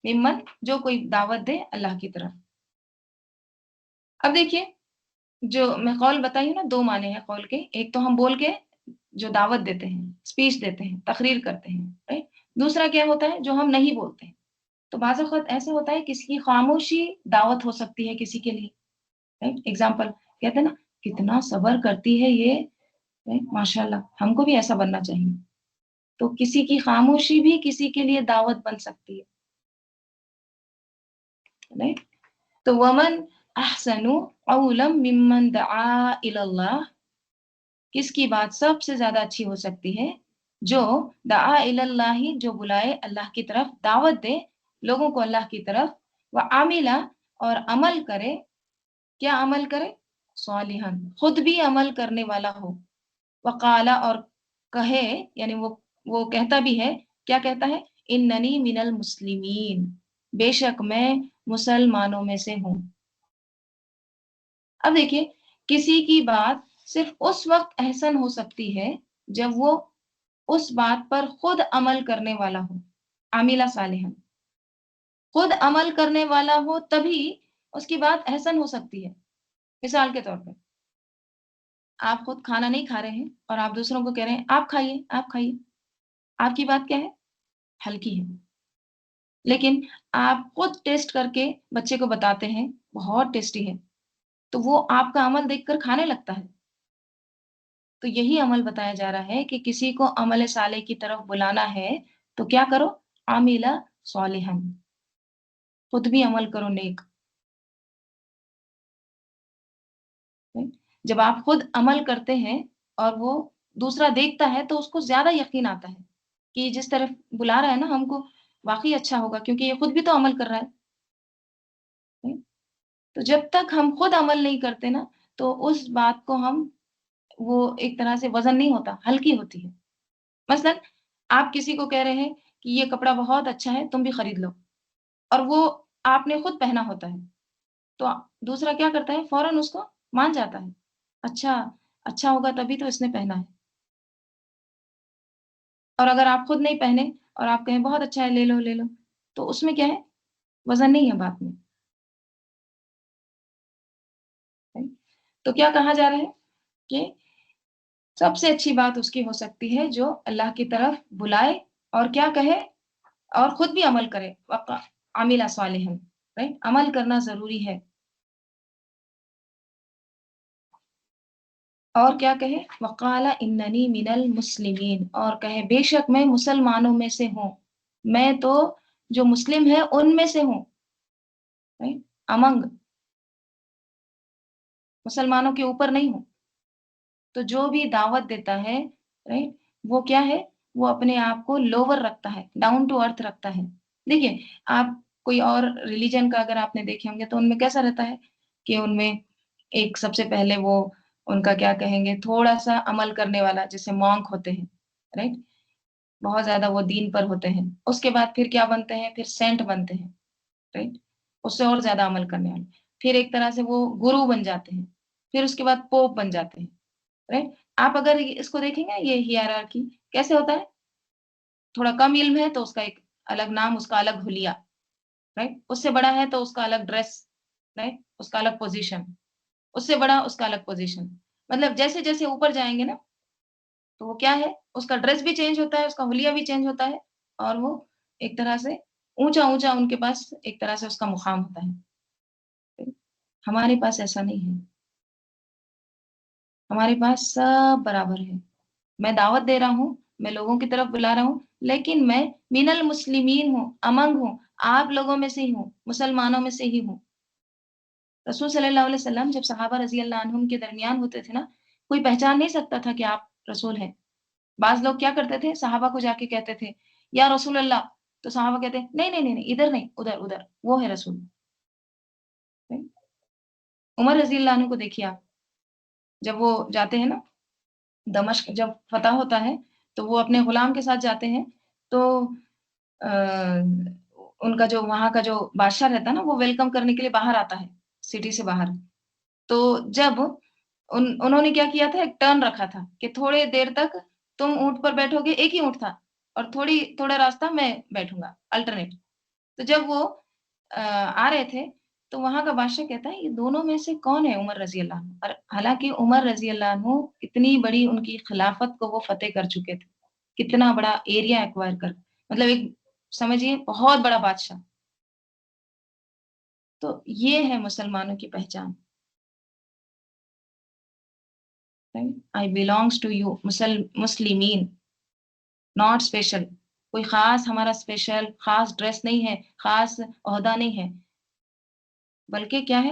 ممن، جو کوئی دعوت دے اللہ کی طرف. اب دیکھیے، جو میں قول بتائی ہوں نا، دو معنی ہیں قول کے. ایک تو ہم بول کے جو دعوت دیتے ہیں، اسپیچ دیتے ہیں، تقریر کرتے ہیں، رائٹ؟ دوسرا کیا ہوتا ہے جو ہم نہیں بولتے ہیں. تو بعض اوقات ایسے ہوتا ہے کسی کی خاموشی دعوت ہو سکتی ہے کسی کے لیے. رائٹ؟ ایگزامپل کہتے ہیں نا، کتنا صبر کرتی ہے یہ، ماشاء اللہ ہم کو بھی ایسا بننا چاہیے. تو کسی کی خاموشی بھی کسی کے لیے دعوت بن سکتی ہے. رائٹ؟ تو ومن احسن قولا ممن دعا الی اللہ، کس کی بات سب سے زیادہ اچھی ہو سکتی ہے؟ جو دعا الی اللہ، جو بلائے اللہ کی طرف، دعوت دے لوگوں کو اللہ کی طرف. وعمل، اور عمل کرے. کیا عمل کرے؟ صالحا، خود بھی عمل کرنے والا ہو. وقالا، اور کہے، یعنی وہ کہتا بھی ہے. کیا کہتا ہے؟ اننی من المسلمین، بے شک میں مسلمانوں میں سے ہوں۔ اب دیکھیے کسی کی بات صرف اس وقت احسن ہو سکتی ہے جب وہ اس بات پر خود عمل کرنے والا ہو، عاملہ صالحًا، خود عمل کرنے والا ہو تبھی اس کی بات احسن ہو سکتی ہے۔ مثال کے طور پر آپ خود کھانا نہیں کھا رہے ہیں اور آپ دوسروں کو کہہ رہے ہیں آپ کھائیے، آپ کھائیے، آپ کی بات کیا ہے؟ ہلکی ہے۔ لیکن آپ خود ٹیسٹ کر کے بچے کو بتاتے ہیں بہت ٹیسٹی ہے، تو وہ آپ کا عمل دیکھ کر کھانے لگتا ہے۔ تو یہی عمل بتایا جا رہا ہے کہ کسی کو عمل صالح کی طرف بلانا ہے تو کیا کرو؟ عاملہ صالحًا، خود بھی عمل کرو نیک۔ جب آپ خود عمل کرتے ہیں اور وہ دوسرا دیکھتا ہے تو اس کو زیادہ یقین آتا ہے کہ جس طرف بلا رہا ہے نا ہم کو واقعی اچھا ہوگا کیونکہ یہ خود بھی تو عمل کر رہا ہے۔ تو جب تک ہم خود عمل نہیں کرتے نا تو اس بات کو ہم وہ ایک طرح سے وزن نہیں ہوتا، ہلکی ہوتی ہے۔ مثلاً آپ کسی کو کہہ رہے ہیں کہ یہ کپڑا بہت اچھا ہے تم بھی خرید لو اور وہ آپ نے خود پہنا ہوتا ہے تو دوسرا کیا کرتا ہے فوراً اس کو مان جاتا ہے اچھا اچھا ہوگا تبھی تو اس نے پہنا ہے اور اگر آپ خود نہیں پہنے اور آپ کہیں بہت اچھا ہے لے لو تو اس میں کیا ہے وزن نہیں ہے بات میں تو کیا کہا جا رہا ہے کہ سب سے اچھی بات اس کی ہو سکتی ہے جو اللہ کی طرف بلائے اور کیا کہے اور خود بھی عمل کرے عاملہ صالحً رائٹ عمل کرنا ضروری ہے اور کیا کہے وقال اننی من المسلمین اور کہے بے شک میں مسلمانوں میں سے ہوں میں تو جو مسلم ہے ان میں سے ہوں right؟ امنگ مسلمانوں کے اوپر نہیں ہوں تو جو بھی دعوت دیتا ہے رائٹ وہ کیا ہے وہ اپنے آپ کو لوور رکھتا ہے ڈاؤن ٹو ارتھ رکھتا ہے دیکھیے آپ کوئی اور ریلیجن کا اگر آپ نے دیکھے ہوں گے تو ان میں کیسا رہتا ہے کہ ان میں ایک سب سے پہلے وہ ان کا کیا کہیں گے تھوڑا سا عمل کرنے والا جیسے مونک ہوتے ہیں رائٹ بہت زیادہ وہ دین پر ہوتے ہیں اس کے بعد پھر کیا بنتے ہیں پھر سینٹ بنتے ہیں رائٹ اس سے اور زیادہ عمل کرنے والے پھر ایک طرح سے وہ گرو بن جاتے ہیں پھر اس کے بعد پوپ بن جاتے ہیں رائٹ آپ اگر اس کو دیکھیں گے یہ ہیرارکی کیسے ہوتا ہے تھوڑا کم علم ہے تو اس کا ایک الگ نام اس کا الگ حلیہ رائٹ اس سے بڑا ہے تو اس کا الگ ڈریس رائٹ اس کا الگ پوزیشن اس سے بڑا اس کا الگ پوزیشن مطلب جیسے جیسے اوپر جائیں گے نا تو وہ کیا ہے اس کا ڈریس بھی چینج ہوتا ہے اس کا حلیہ بھی چینج ہوتا ہے اور وہ ایک طرح سے اونچا اونچا ان کے پاس ایک طرح سے اس کا مقام ہوتا ہے ہمارے پاس ایسا نہیں ہے ہمارے پاس سب برابر ہے میں دعوت دے رہا ہوں میں لوگوں کی طرف بلا رہا ہوں لیکن میں من المسلمین ہوں امنگ ہوں آپ لوگوں میں سے ہی ہوں مسلمانوں میں سے ہی ہوں رسول صلی اللہ علیہ وسلم جب صحابہ رضی اللہ عنہم کے درمیان ہوتے تھے نا کوئی پہچان نہیں سکتا تھا کہ آپ رسول ہیں بعض لوگ کیا کرتے تھے صحابہ کو جا کے کہتے تھے یا رسول اللہ تو صحابہ کہتے نہیں ادھر نہیں ادھر ادھر وہ ہے رسول عمر رضی اللہ عنہ کو دیکھیے آپ جب وہ جاتے ہیں نا دمشق جب فتح ہوتا ہے تو وہ اپنے غلام کے ساتھ جاتے ہیں تو ان کا جو وہاں کا جو بادشاہ رہتا ہے نا وہ ویلکم کرنے کے لیے باہر آتا ہے سٹی سے باہر تو جب انہوں نے کیا کیا تھا ایک ٹرن رکھا تھا کہ تھوڑے دیر تک تم اونٹ پر بیٹھو گے ایک ہی اونٹ تھا اور تھوڑا راستہ میں بیٹھوں گا الٹرنیٹ تو جب وہ آ رہے تھے تو وہاں کا بادشاہ کہتا ہے یہ دونوں میں سے کون ہے عمر رضی اللہ عنہ اور حالانکہ عمر رضی اللہ عنہ اتنی بڑی ان کی خلافت کو وہ فتح کر چکے تھے کتنا بڑا ایریا ایکوائر کر مطلب ایک سمجھیے بہت بڑا بادشاہ تو یہ ہے مسلمانوں کی پہچان I belongs to you مسلمین not special کوئی خاص ہمارا اسپیشل خاص ڈریس نہیں ہے خاص عہدہ نہیں ہے بلکہ کیا ہے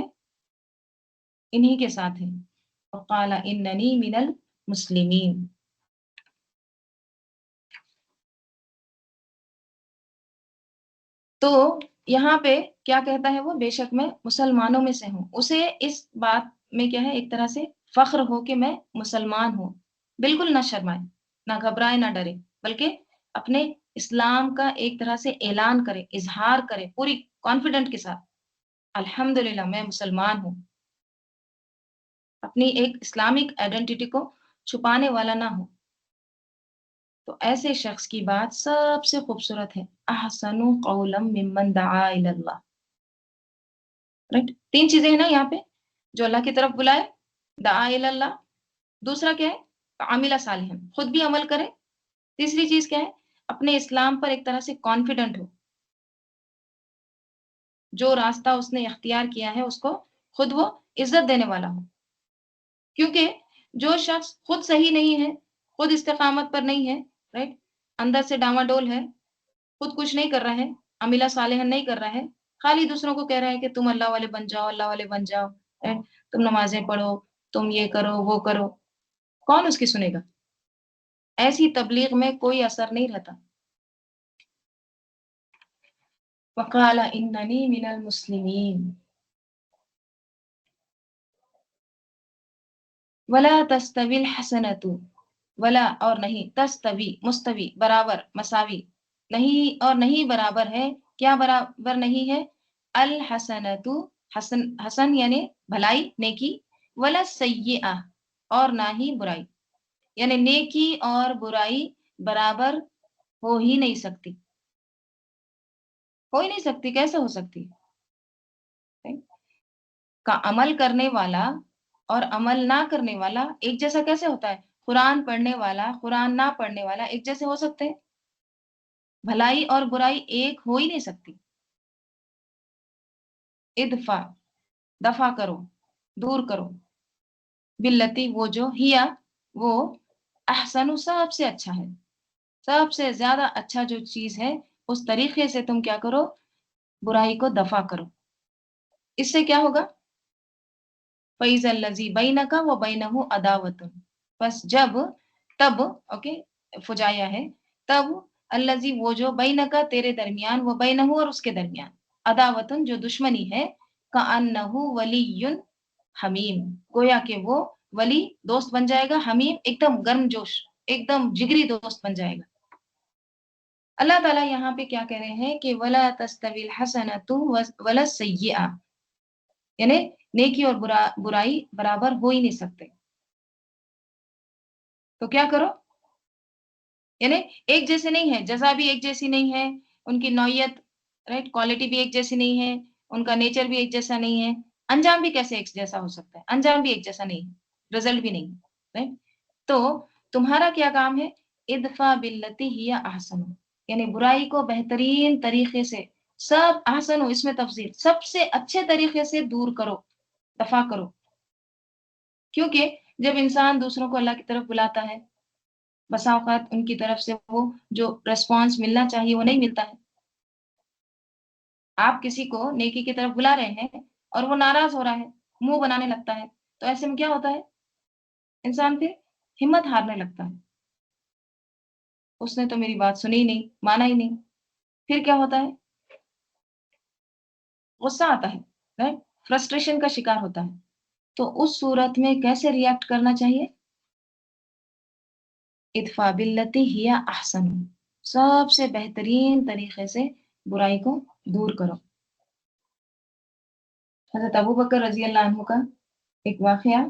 انہی کے ساتھ ہے وقال اننی من المسلمین تو یہاں پہ کیا کہتا ہے وہ بے شک میں مسلمانوں میں سے ہوں اسے اس بات میں کیا ہے ایک طرح سے فخر ہو کہ میں مسلمان ہوں بالکل نہ شرمائے نہ گھبرائے نہ ڈرے بلکہ اپنے اسلام کا ایک طرح سے اعلان کرے اظہار کرے پوری کانفیڈنٹ کے ساتھ अल्हम्दुलिल्लाह मैं मुसलमान हूँ, अपनी एक इस्लामिक आइडेंटिटी को छुपाने वाला ना हो, तो ऐसे शख्स की बात सबसे खूबसूरत है। अहसनु कौलम मिम्मन दआ इलल्लाह। राइट? 3 चीज़ें हैं ना यहाँ पे, जो अल्लाह की तरफ बुलाए, दआ इलल्लाह, दूसरा क्या है? आमिला सालिहन, खुद भी अमल करे, तीसरी चीज़ क्या है? अपने इस्लाम पर एक तरह से कॉन्फिडेंट हो, जो रास्ता उसने इख्तियार किया है उसको खुद वो इज़्ज़त देने वाला हो। क्योंकि जो शख्स खुद सही नहीं है, खुद इस्तिकामत पर नहीं है, राइट? अंदर से डामाडोल है, खुद कुछ नहीं कर रहा है, अमिला सालिहन नहीं कर रहा है, खाली दूसरों को कह रहा है कि तुम अल्लाह वाले बन जाओ, अल्लाह वाले बन जाओ, राइट? तुम नमाज़ें पढ़ो, तुम ये करो, वो करो, कौन उसकी सुनेगा? ऐसी तबलीग में कोई असर नहीं रहता। वक़ाल इन्ननी मिनल मुस्लिमीन वला तस्तविल हसनतु वला और नहीं तस्तवी मुस्तवी बराबर मसावी नहीं और नहीं बराबर है क्या बराबर नहीं है अल हसनतु हसन हसन यानी भलाई नेकी वला सय्यिआ और ना ही बुराई यानी नेकी और बुराई बराबर हो ही नहीं सकती हो ही नहीं सकती कैसे हो सकती है right? का अमल करने वाला और अमल ना करने वाला एक जैसा कैसे होता है कुरान पढ़ने वाला कुरान ना पढ़ने वाला एक जैसे हो सकते हैं भलाई और बुराई एक हो ही नहीं सकती इदफा दफा करो दूर करो बिल्लती वो जो हिया वो अहसनु सबसे अच्छा है सबसे ज्यादा अच्छा जो चीज है उस तरीके से तुम क्या करो बुराई को दफा करो इससे क्या होगा फैज़ल लजी बैनका व बैनहु अदावतुन बस जब तब ओके फुजाया है तब अल्लजी वो जो बैनका तेरे दरमियान व बैनहु और उसके दरमियान अदावतुन जो दुश्मनी है का अन्नहु वलीयुन हमीम गोया के वो वली दोस्त बन जाएगा हमीम एकदम गर्मजोश एकदम जिगरी दोस्त बन जाएगा अल्लाह ताला यहाँ पे क्या कह रहे हैं कि वला तस्तविल हसनतु वला सय्यिआ यानी नेकी और बुराई बराबर हो ही नहीं सकते तो क्या करो यानी एक जैसे नहीं है जजा भी एक जैसी नहीं है उनकी नौयत राइट क्वालिटी भी एक जैसी नहीं है उनका नेचर भी एक जैसा नहीं है अंजाम भी कैसे एक जैसा हो सकता है अंजाम भी एक जैसा नहीं है रिजल्ट भी नहीं राइट तो तुम्हारा क्या काम है इदफा बिल्लती हिया अहसन यानी बुराई को बेहतरीन तरीके से सब अहसन इसमें तफसील सबसे अच्छे तरीके से दूर करो दफा करो क्योंकि जब इंसान दूसरों को अल्लाह की तरफ बुलाता है बसा औकात उनकी तरफ से वो जो रिस्पॉन्स मिलना चाहिए वो नहीं मिलता है आप किसी को नेकी की तरफ बुला रहे हैं और वो नाराज हो रहा है मुंह बनाने लगता है तो ऐसे में क्या होता है इंसान फिर हिम्मत हारने लगता है उसने तो मेरी बात सुनी ही नहीं माना ही नहीं फिर क्या होता है गुस्सा आता है राइट फ्रस्ट्रेशन का शिकार होता है तो उस सूरत में कैसे रिएक्ट करना चाहिए इदफा बिल्लती हिया अहसन सबसे बेहतरीन तरीके से बुराई को दूर करो हजरत अबू बकर रजी अल्लाह अन्हु का एक वाकया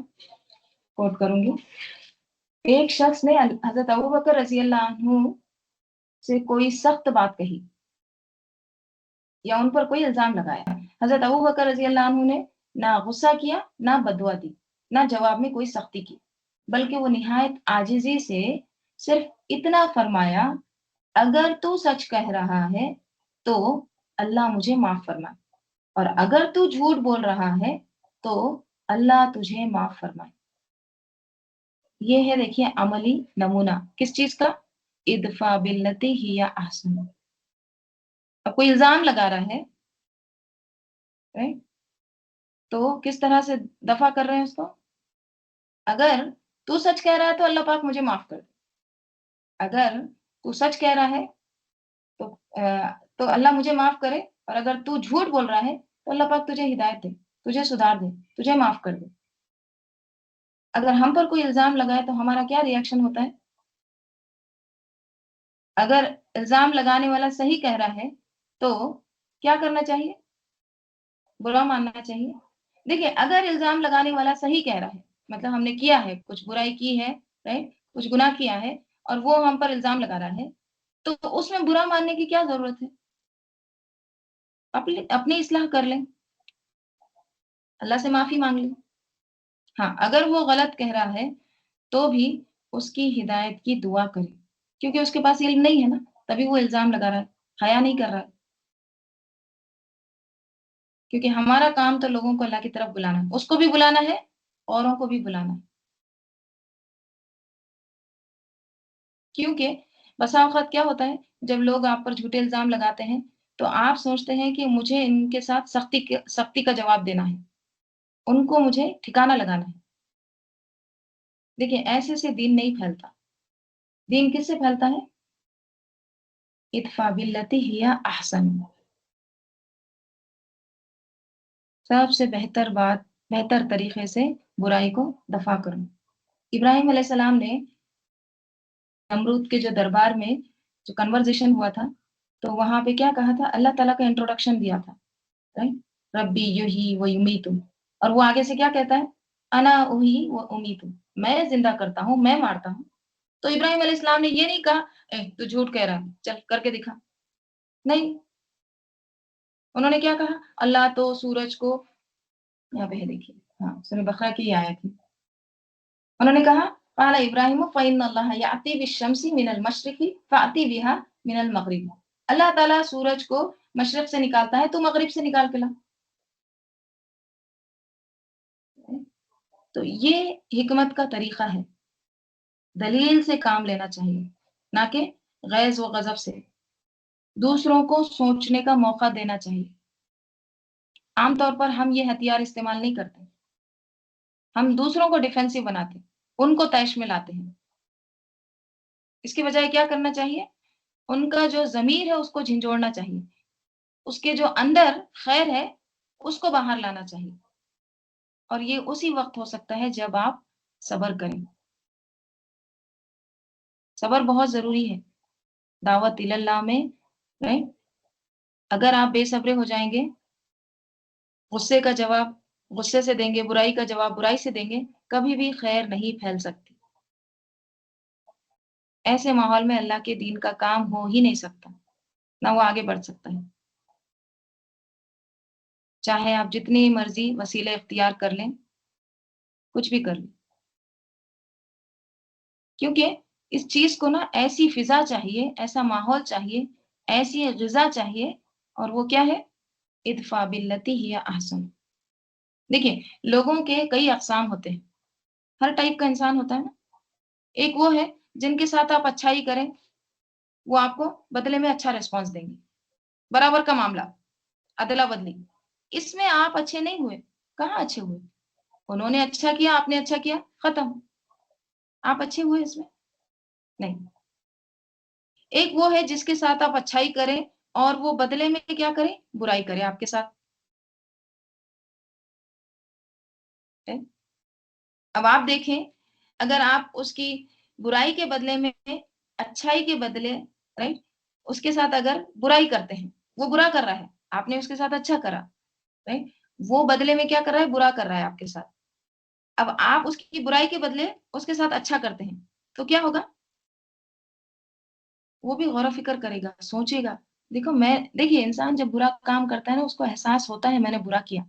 कोट करूंगी एक शख्स ने हजरत अबू बकर रजी अल्लाह अन्हु से कोई सख्त बात कही या उन पर कोई इल्जाम लगाया हजरत अबू बकर रजी अल्लाह अन्हु ने ना गुस्सा किया ना बदुआ दी ना जवाब में कोई सख्ती की बल्कि वो निहायत आजिजी से सिर्फ इतना फरमाया अगर तू सच कह रहा है तो अल्लाह मुझे माफ फरमाए और अगर तू झूठ बोल रहा है तो अल्लाह तुझे माफ फरमाए ये है देखिए अमली नमूना किस चीज का इदफा बिल्लती हिया अहसन अब कोई इल्जाम लगा रहा है राइट तो किस तरह से दफा कर रहे हैं उसको अगर तू सच कह रहा है तो अल्लाह पाक मुझे माफ कर दे अगर तू सच कह रहा है तो तो अल्लाह मुझे माफ करे और अगर तू झूठ बोल रहा है तो अल्लाह पाक तुझे हिदायत दे तुझे सुधार दे तुझे माफ कर दे अगर हम पर कोई इल्जाम लगाए तो हमारा क्या रिएक्शन होता है अगर इल्जाम लगाने वाला सही कह रहा है तो क्या करना चाहिए برا ماننا چاہیے. دیکھیے اگر الزام لگانے والا صحیح کہہ رہا ہے، مطلب ہم نے کیا ہے، کچھ برائی کی ہے، رائٹ، کچھ گناہ کیا ہے اور وہ ہم پر الزام لگا رہا ہے، تو اس میں برا ماننے کی کیا ضرورت ہے؟ اپنی اصلاح کر لیں، اللہ سے معافی مانگ لیں. ہاں اگر وہ غلط کہہ رہا ہے تو بھی اس کی ہدایت کی دعا کریں، کیونکہ اس کے پاس علم نہیں ہے نا، تبھی وہ الزام لگا رہا ہے، حیا نہیں کر رہا ہے. کیونکہ ہمارا کام تو لوگوں کو اللہ کی طرف بلانا ہے، اس کو بھی بلانا ہے، اوروں کو بھی بلانا ہے. کیونکہ بسا اوقات کیا ہوتا ہے، جب لوگ آپ پر جھوٹے الزام لگاتے ہیں تو آپ سوچتے ہیں کہ مجھے ان کے ساتھ سختی کا جواب دینا ہے، ان کو مجھے ٹھکانہ لگانا ہے. دیکھیں ایسے سے دین نہیں پھیلتا. دین کس سے پھیلتا ہے؟ ادفع باللتی ہی احسن. سب سے بہتر بات، بہتر طریقے سے برائی کو دفع کروں. ابراہیم علیہ السلام نے نمرود کے جو دربار میں جو کنورزیشن ہوا تھا تو وہاں پہ کیا کہا تھا، اللہ تعالیٰ کا انٹروڈکشن دیا تھا، ربی یحیی و یمیت، اور وہ آگے سے کیا کہتا ہے، انا احیی و امیت، میں زندہ کرتا ہوں، میں مارتا ہوں. تو ابراہیم علیہ السلام نے یہ نہیں کہا تو جھوٹ کہہ رہا ہے، چل کر کے دکھا. نہیں، انہوں نے کیا کہا، اللہ تو سورج کو، یہاں پہ ہے دیکھیے، ہاں سورہ بقرہ کی آیت ہے. انہوں نے کہا قال ابراہیم فإن اللہ یأتی بالشمس من المشرق فأتی بها من المغرب. اللہ تعالیٰ سورج کو مشرق سے نکالتا ہے تو مغرب سے نکال کے لا. تو یہ حکمت کا طریقہ ہے، دلیل سے کام لینا چاہیے، نہ کہ غیظ و غضب سے. دوسروں کو سوچنے کا موقع دینا چاہیے. عام طور پر ہم یہ ہتھیار استعمال نہیں کرتے، ہم دوسروں کو ڈیفینسو بناتے ہیں، ان کو طیش میں لاتے ہیں. اس کی بجائے کیا کرنا چاہیے، ان کا جو ضمیر ہے اس کو جھنجھوڑنا چاہیے، اس کے جو اندر خیر ہے اس کو باہر لانا چاہیے. اور یہ اسی وقت ہو سکتا ہے جب آپ صبر کریں. صبر بہت ضروری ہے دعوت اللہ میں. رائٹ، اگر آپ بے صبرے ہو جائیں گے، غصے کا جواب غصے سے دیں گے، برائی کا جواب برائی سے دیں گے، کبھی بھی خیر نہیں پھیل سکتی. ایسے ماحول میں اللہ کے دین کا کام ہو ہی نہیں سکتا، نہ وہ آگے بڑھ سکتا ہے. چاہے آپ جتنی مرضی وسیلے اختیار کر لیں، کچھ بھی کر لیں. کیونکہ اس چیز کو نا ایسی فضا چاہیے، ایسا ماحول چاہیے، ایسی غذا چاہیے، اور وہ کیا ہے، ادفع باللتی ہی احسن. دیکھیے لوگوں کے کئی اقسام ہوتے ہیں، ہر ٹائپ کا انسان ہوتا ہے نا. ایک وہ ہے جن کے ساتھ آپ اچھائی کریں وہ آپ کو بدلے میں اچھا ریسپانس دیں گے، برابر کا معاملہ، ادلا بدلی. اس میں آپ اچھے نہیں ہوئے، کہاں اچھے ہوئے، انہوں نے اچھا کیا، آپ نے اچھا کیا، ختم، آپ اچھے ہوئے اس میں نہیں. ایک وہ ہے جس کے ساتھ آپ اچھائی کریں اور وہ بدلے میں کیا کریں، برائی کریں آپ کے ساتھ. اب آپ دیکھیں، اگر آپ اس کی برائی کے بدلے میں اچھائی کے بدلے، رائٹ، اس کے ساتھ اگر برائی کرتے ہیں، وہ برا کر رہا ہے، آپ نے اس کے ساتھ اچھا کرا، رائٹ، وہ بدلے میں کیا کر رہا ہے، برا کر رہا ہے آپ کے ساتھ. اب آپ اس کی برائی کے بدلے اس کے ساتھ اچھا کرتے ہیں تو کیا ہوگا، وہ بھی غور و فکر کرے گا، سوچے گا. دیکھو دیکھیے انسان جب برا کام کرتا ہے نا اس کو احساس ہوتا ہے میں نے برا کیا.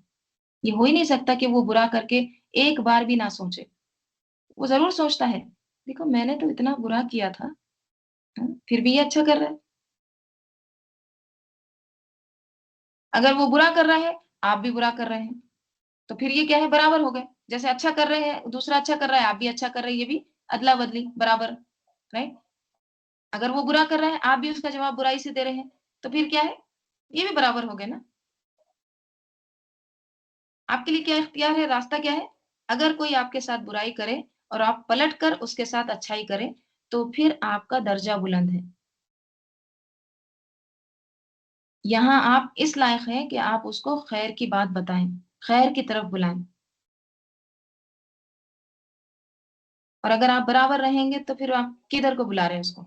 یہ ہو ہی نہیں سکتا کہ وہ برا کر کے ایک بار بھی نہ سوچے. وہ ضرور سوچتا ہے، دیکھو میں نے تو اتنا برا کیا تھا، پھر بھی یہ اچھا کر رہا ہے. اگر وہ برا کر رہا ہے، آپ بھی برا کر رہے ہیں، تو پھر یہ کیا ہے، برابر ہو گئے. جیسے اچھا کر رہے ہیں، دوسرا اچھا کر رہا ہے، آپ بھی اچھا کر رہے ہیں، یہ بھی ادلا بدلی برابر، رائٹ. اگر وہ برا کر رہا ہے، آپ بھی اس کا جواب برائی سے دے رہے ہیں، تو پھر کیا ہے، یہ بھی برابر ہو گئے نا. آپ کے لیے کیا اختیار ہے، راستہ کیا ہے. اگر کوئی آپ کے ساتھ برائی کرے اور آپ پلٹ کر اس کے ساتھ اچھائی کریں تو پھر آپ کا درجہ بلند ہے. یہاں آپ اس لائق ہیں کہ آپ اس کو خیر کی بات بتائیں، خیر کی طرف بلائیں. اور اگر آپ برابر رہیں گے تو پھر آپ کدھر کو بلا رہے ہیں اس کو.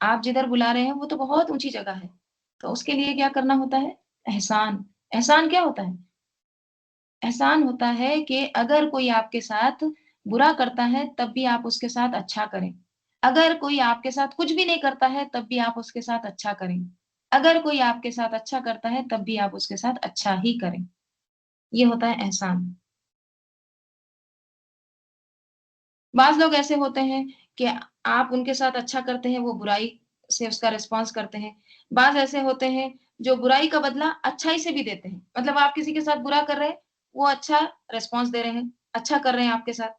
آپ جدھر بلا رہے ہیں وہ تو بہت اونچی جگہ ہے. तो उसके लिए क्या करना होता है? एहसान। एहसान क्या होता है? एहसान होता है कि अगर कोई आपके साथ बुरा करता है तब भी आप उसके साथ अच्छा करें। अगर कोई आपके साथ कुछ भी नहीं करता है तब भी आप उसके साथ अच्छा करें। अगर कोई आपके साथ अच्छा करता है तब भी आप उसके साथ अच्छा ही करें। ये होता है एहसान। बाज़ लोग ऐसे होते हैं कि आप उनके साथ अच्छा करते हैं, वो बुराई से उसका रिस्पॉन्स करते हैं। बाज़ ऐसे होते हैं जो बुराई का बदला अच्छाई से भी देते हैं। मतलब आप किसी के साथ बुरा कर रहे हैं, वो अच्छा रिस्पॉन्स दे रहे हैं, अच्छा कर रहे हैं आपके साथ,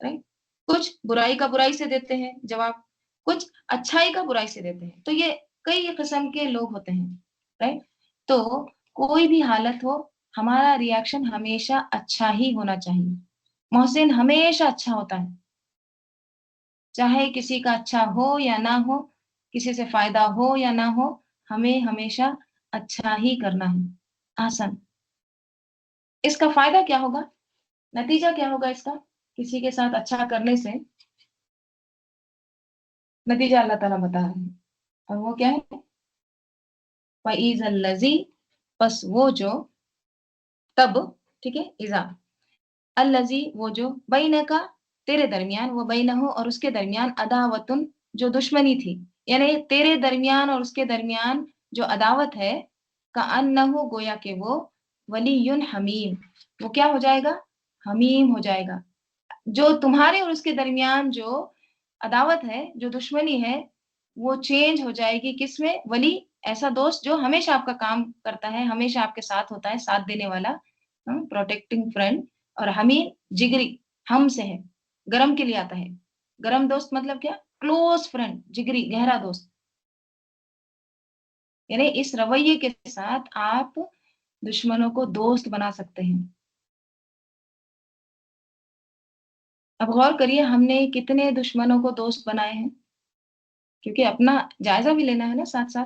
राइट? कुछ बुराई का बुराई से देते हैं जवाब, कुछ अच्छाई का बुराई से देते हैं। तो ये कई किस्म के लोग होते हैं, राइट? तो कोई भी हालत हो, हमारा रिएक्शन हमेशा अच्छा ही होना चाहिए। मोहसिन हमेशा अच्छा होता है। चाहे किसी का अच्छा हो या ना हो, किसी से फ़ायदा हो या ना हो, हमें हमेशा अच्छा ही करना है। आसान। इसका फ़ायदा क्या होगा? नतीजा क्या होगा इसका? किसी के साथ अच्छा करने से नतीजा अल्लाह ताला बता रहे हैं और वो क्या है? फ़इज़ल्लज़ी बस वो जो तब ठीक है? इज़ा अल्लज़ी वो जो बैनका तेरे दरमियान व बैनहु और उसके दरमियान अदावतुन जो दुश्मनी थी। यानी तेरे दरमियान और उसके दरमियान जो अदावत है, कअन्नहु गोया कि वो वलियुन हमीम, वो क्या हो जाएगा? हमीम हो जाएगा। जो तुम्हारे और उसके दरमियान जो अदावत है, जो दुश्मनी है, वो चेंज हो जाएगी किसमें? वली ऐसा दोस्त जो हमेशा आपका काम करता है, हमेशा आपके साथ होता है, साथ देने वाला, प्रोटेक्टिंग फ्रेंड और हमीम जिगरी, हम से है, गरम के लिए आता है। गरम दोस्त मतलब क्या? क्लोज़ फ्रेंड, जिगरी, गहरा दोस्त। यानी इस रवैये के साथ आप दुश्मनों को दोस्त बना सकते हैं। अब गौर करिए हमने कितने दुश्मनों को दोस्त बनाए हैं? क्योंकि अपना जायज़ा भी लेना है ना साथ-साथ।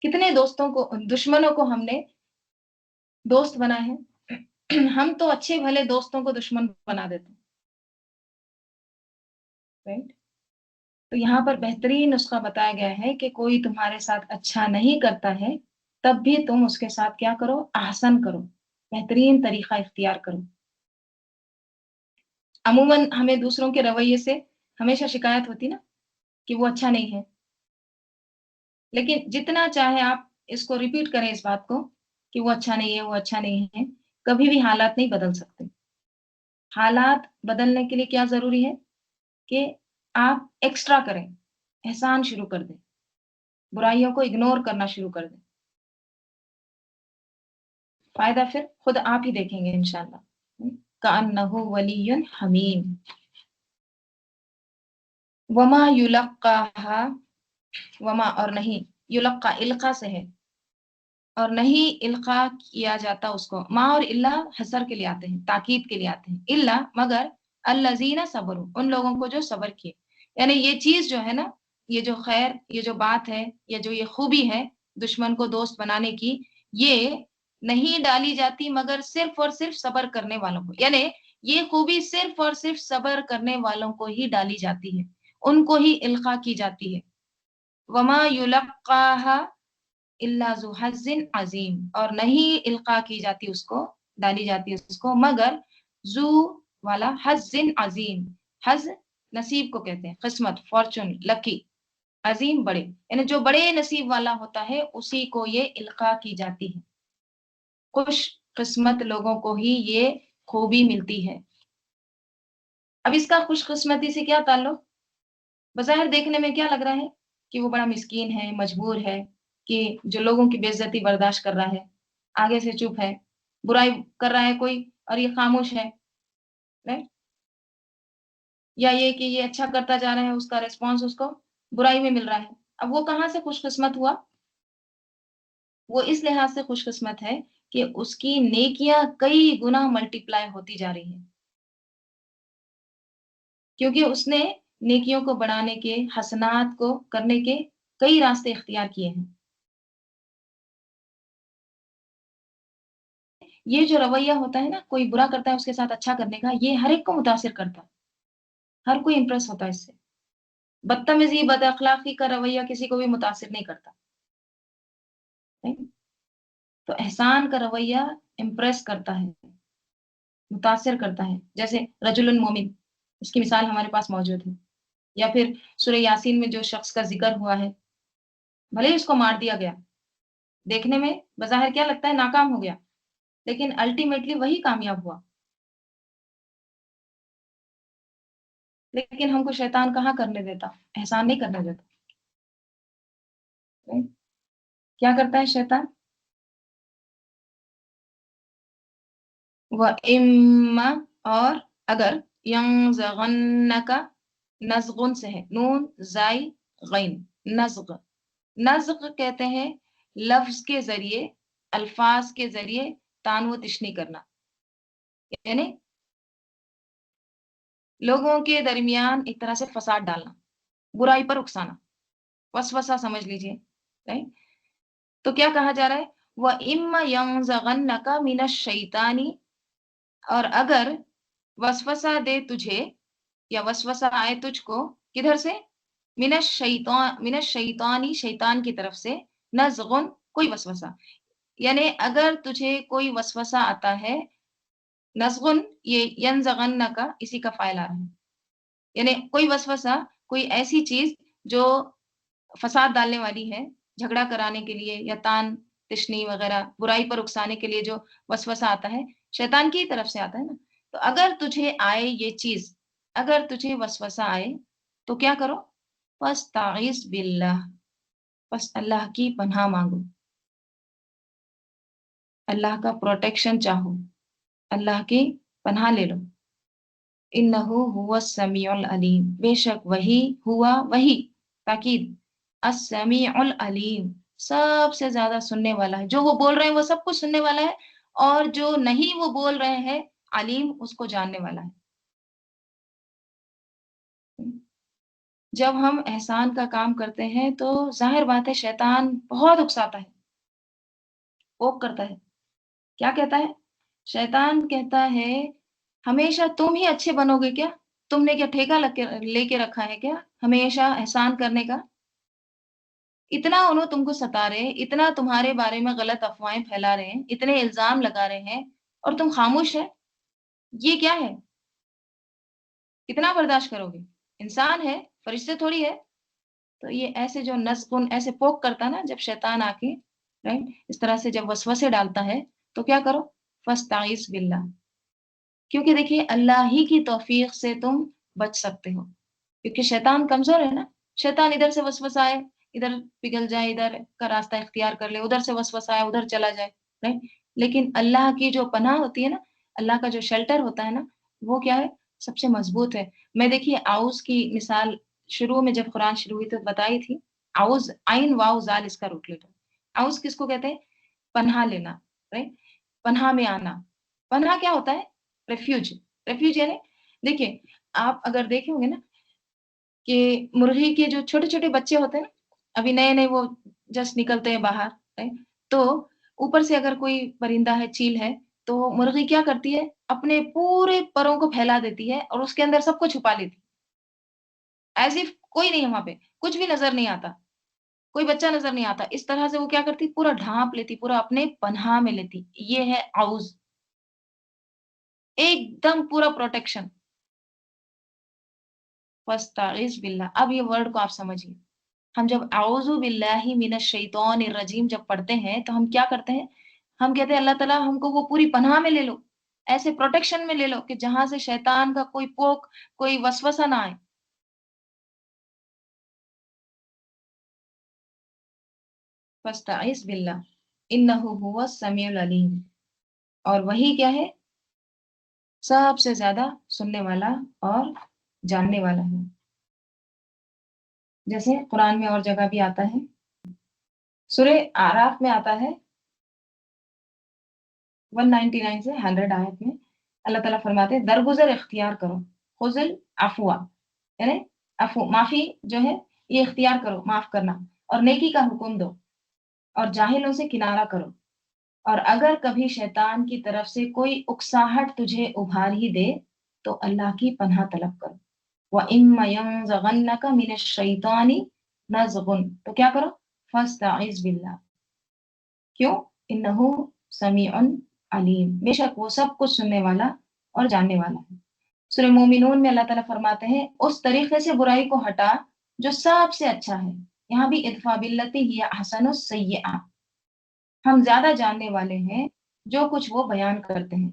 कितने दोस्तों को दुश्मनों को हमने दोस्त बनाए हैं। हम तो अच्छे भले दोस्तों को दुश्मन बना देते हैं, राइट? तो यहाँ पर बेहतरीन नुस्खा बताया गया है कि कोई तुम्हारे साथ अच्छा नहीं करता है, तब भी तुम उसके साथ क्या करो? ahsan करो, बेहतरीन तरीका इख्तियार करो। अमूमन हमें दूसरों के रवैये से हमेशा शिकायत होती ना कि वो अच्छा नहीं है। लेकिन जितना चाहे आप इसको रिपीट करें इस बात को कि वो अच्छा नहीं है, वो अच्छा नहीं है, कभी भी हालात नहीं बदल सकते। हालात बदलने के लिए क्या ज़रूरी है कि आप एक्स्ट्रा करें, एहसान शुरू कर दें, बुराइयों को इग्नोर करना शुरू कर दें। फ़ायदा फिर खुद आप ही देखेंगे इंशाअल्लाह। कअन्नहु वलियुन हमीम। वमा युलक्काहा वमा और नहीं, युलक्का इल्का से है और नहीं इल्का किया जाता उसको। मा और इल्ला हसर के लिए आते हैं, ताकीद के लिए आते हैं। इल्ला मगर अल्लज़ीना सबरू उन लोगों को जो सब्र किए। यानी ये चीज़ जो है ना, ये जो खैर, ये जो बात है, ये जो ये खूबी है दुश्मन को दोस्त बनाने की, ये नहीं डाली जाती मगर सिर्फ़ और सिर्फ़ सब्र करने वालों को। यानी ये खूबी सिर्फ़ और सिर्फ़ सब्र करने वालों को ही डाली जाती है, उनको ही इल्का की जाती है। वमा युलक्काहा इल्ला ज़ु हज़्ज़िन अज़ीम और नहीं इल्का की जाती उसको, डाली जाती है उसको मगर ज़ू वाला हज़्ज़िन अज़ीम। हज़ नसीब को कहते हैं, किस्मत, फॉर्च्यून, लकी, अज़ीम बड़े, यानी जो बड़े नसीब वाला होता है उसी को ये इल्का की जाती है। खुश किस्मत लोगों को ही ये खूबी मिलती है। अब इसका खुशकिस्मती से क्या ताल्लुक? बज़ाहिर देखने में क्या लग रहा है कि वो बड़ा मिस्कीन है, मजबूर है, कि जो लोगों की बेइज्जती बर्दाश्त कर रहा है, आगे से चुप है, बुराई कर रहा है कोई और ये खामोश है, राइट? या ये कि ये अच्छा करता जा रहा है, उसका रिस्पॉन्स उसको बुराई में मिल रहा है। अब वो कहाँ से खुशकिस्मत हुआ? वो इस लिहाज से खुशकिस्मत है कि उसकी नेकियाँ कई गुना मल्टीप्लाई होती जा रही हैं, क्योंकि उसने नेकियों को बढ़ाने के, हसनात को करने के कई रास्ते इख्तियार किए हैं। ये जो रवैया होता है ना, कोई बुरा करता है उसके साथ अच्छा करने का, ये हर एक को मुतासिर करता है। हर कोई इम्प्रेस होता है इससे। बदतमीज़ी, बद-अखलाक़ी का रवैया किसी को भी मुतासिर नहीं करता। تو احسان کا رویہ امप्रेस करता है, मुतासिर करता है. जैसे रजुलुन मोमिन, इसकी मिसाल हमारे पास मौजूद है. या फिर सूरह यासीन में जो शख्स का जिक्र हुआ है, भले ही उसको मार दिया गया, देखने में बज़ाहिर क्या लगता है, नाकाम हो गया, लेकिन अल्टीमेटली वही कामयाब हुआ. लेकिन हमको शैतान कहाँ करने देता, एहसान नहीं करने देता. क्या करता है शैतान? व इम्मा, और अगर, यंज़गन्नका, नज़गुन से है, नून जाई गैन, नज़ग. नज़ग कहते हैं लफ्ज के जरिए, अल्फाज के जरिए तान व तिश्नी करना, यानी लोगों के दरमियान एक तरह से फसाद डालना, बुराई पर उकसाना, वसवसा समझ लीजिए. राइट. तो क्या कहा जा रहा है, व इम्मा यंज़गन्नका मिनश शैतानी, और अगर वसवसा दे तुझे, या वसवसा आए तुझको, किधर से, मिनश शैतानी, शैतान की तरफ से, नज़गुन, कोई वसवसा, यानी अगर तुझे कोई वसवसा आता है, नज़गुन ये यंज़गन्ना का इसी का फाइल आ रहा है, यानी कोई वसवसा, कोई ऐसी चीज जो फसाद डालने वाली है, झगड़ा कराने के लिए या तान तिश्नी वगैरह बुराई पर उकसाने के लिए जो वसवसा आता है, शैतान की तरफ से आता है ना. तो अगर तुझे आए ये चीज, अगर तुझे वसवसा आए, तो क्या करो, फस्ताइज़ बिल्लाह, बस अल्लाह की पनाह मांगो, अल्लाह का प्रोटेक्शन चाहो, अल्लाह की पनाह ले लो. इन्नहु हुवस समीउल अलीम, बेशक वही हुआ, वही ताकीद, अस्समीउल अलीम, सबसे ज्यादा सुनने वाला है. जो वो बोल रहे हैं वो सब कुछ सुनने वाला है, और जो नहीं वो बोल रहे हैं, अलीम, उसको जानने वाला है. जब हम एहसान का काम करते हैं तो जाहिर बात है शैतान बहुत उकसाता है, पोक करता है. क्या कहता है? शैतान कहता है, हमेशा तुम ही अच्छे बनोगे क्या? तुमने क्या ठेका लेके रखा है क्या हमेशा एहसान करने का? इतना उन्हों तुमको सता रहे हैं, इतना तुम्हारे बारे में गलत अफवाहें फैला रहे हैं, इतने इल्जाम लगा रहे हैं, और तुम खामोश है. ये क्या है? कितना बर्दाश्त करोगे? इंसान है, फरिश्ते थोड़ी है. तो ये ऐसे जो नस्कुन ऐसे पोक करता है ना, जब शैतान आके, राइट, इस तरह से जब वसवसे डालता है, तो क्या करो, फस्ताइज बिल्लाह, क्योंकि देखिए अल्लाह ही की तौफीक से तुम बच सकते हो, क्योंकि शैतान कमजोर है ना. शैतान इधर से वसवसा आए, इधर पिघल जाए, इधर का रास्ता इख्तियार कर ले, उधर से वसवसा आए, उधर चला जाए. राइट. लेकिन अल्लाह की जो पनाह होती है ना, अल्लाह का जो शेल्टर होता है ना, वो क्या है, सबसे मजबूत है. मैं देखिए आउज की मिसाल शुरू में जब कुरान शुरू हुई तो बताई थी. आउज, आइन वाव जाल इसका रूट लेटर. आउज किसको कहते हैं? पनाह लेना. राइट. पनाह में आना. पनाह क्या होता है? रेफ्यूज. रेफ्यूज यानी, देखिए आप अगर देखे होंगे ना कि मुर्गी के जो छोटे छोटे बच्चे होते हैं ना, अभी नए नए वो जस्ट निकलते हैं बाहर, राइट, तो ऊपर से अगर कोई परिंदा है, चील है, तो मुर्गी क्या करती है, अपने पूरे परों को फैला देती है और उसके अंदर सबको छुपा लेती है, एज इफ कोई नहीं है वहां पे, कुछ भी नजर नहीं आता, कोई बच्चा नजर नहीं आता. इस तरह से वो क्या करती, पूरा ढांप लेती, पूरा अपने पनाह में लेती. ये है आउज, एकदम पूरा प्रोटेक्शन. फस्ताइज बिल्लाह. अब ये वर्ड को आप समझिए. हम जब औज़ु बिल्लाहि मिनश शैतानिर रजीम जब पढ़ते हैं, तो हम क्या करते हैं? हम कहते हैं अल्लाह ताला हमको वो पूरी पनाह में ले लो, ऐसे प्रोटेक्शन में ले लो कि जहाँ से शैतान का कोई पोक, कोई वसवसा ना आए. फस्ताइज़ बिल्लाह, इन्नहु हुवस समीउल अलीम, और वही क्या है? सबसे ज्यादा सुनने वाला और जानने वाला है. जैसे कुरान में और जगह भी आता है, सूरह आराफ में आता है 199 से 100 आयत में. अल्लाह ताला फरमाते हैं, दरगुजर इख्तियार करो, खुजल अफवा, यानी अफू माफी जो है, ये इख्तियार करो, माफ करना, और नेकी का हुक्म दो, और जाहिलों से किनारा करो. और अगर कभी शैतान की तरफ से कोई उकसाहट तुझे उभार ही दे, तो अल्लाह की पनाह तलब करो. व इम्मा यंज़गन्नका मिनश शैतानी नज़गुन, तो क्या करो, फस्तइज़ बिल्लाह. کیوں؟ انہو سمیع علیم، بے شک وہ سب کچھ سننے والا اور جاننے والا ہے۔ سورہ مومنون میں اللہ تعالیٰ فرماتے ہیں اس طریقے سے برائی کو ہٹا جو سب سے اچھا ہے۔ یہاں بھی ادفع باللتی ہی احسن السیئہ، ہم زیادہ جاننے والے ہیں جو کچھ وہ بیان کرتے ہیں،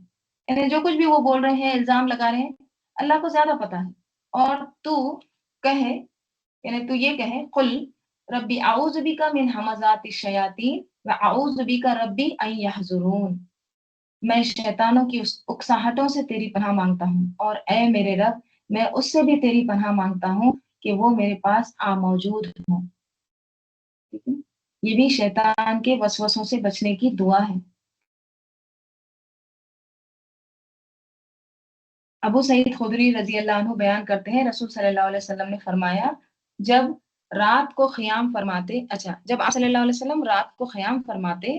یعنی جو کچھ بھی وہ بول رہے ہیں، الزام لگا رہے ہیں، اللہ کو زیادہ پتا ہے۔ اور تو کہے، یعنی تو یہ کہے قل ربی اعوذ بک من ہمزات الشیاطین واعوذ بک ربی ان یحضرون، میں شیطانوں کی اکساہٹوں سے تیری پناہ مانگتا ہوں، اور اے میرے رب میں اس سے بھی تیری پناہ مانگتا ہوں کہ وہ میرے پاس آ موجود ہوں۔ ٹھیک ہے؟ یہ بھی شیطان کے وسوسوں سے بچنے کی دعا ہے۔ ابو سعید خدری رضی اللہ عنہ بیان کرتے ہیں رسول صلی اللہ علیہ وسلم نے فرمایا جب رات کو قیام فرماتے، جب آپ صلی اللہ علیہ وسلم رات کو قیام فرماتے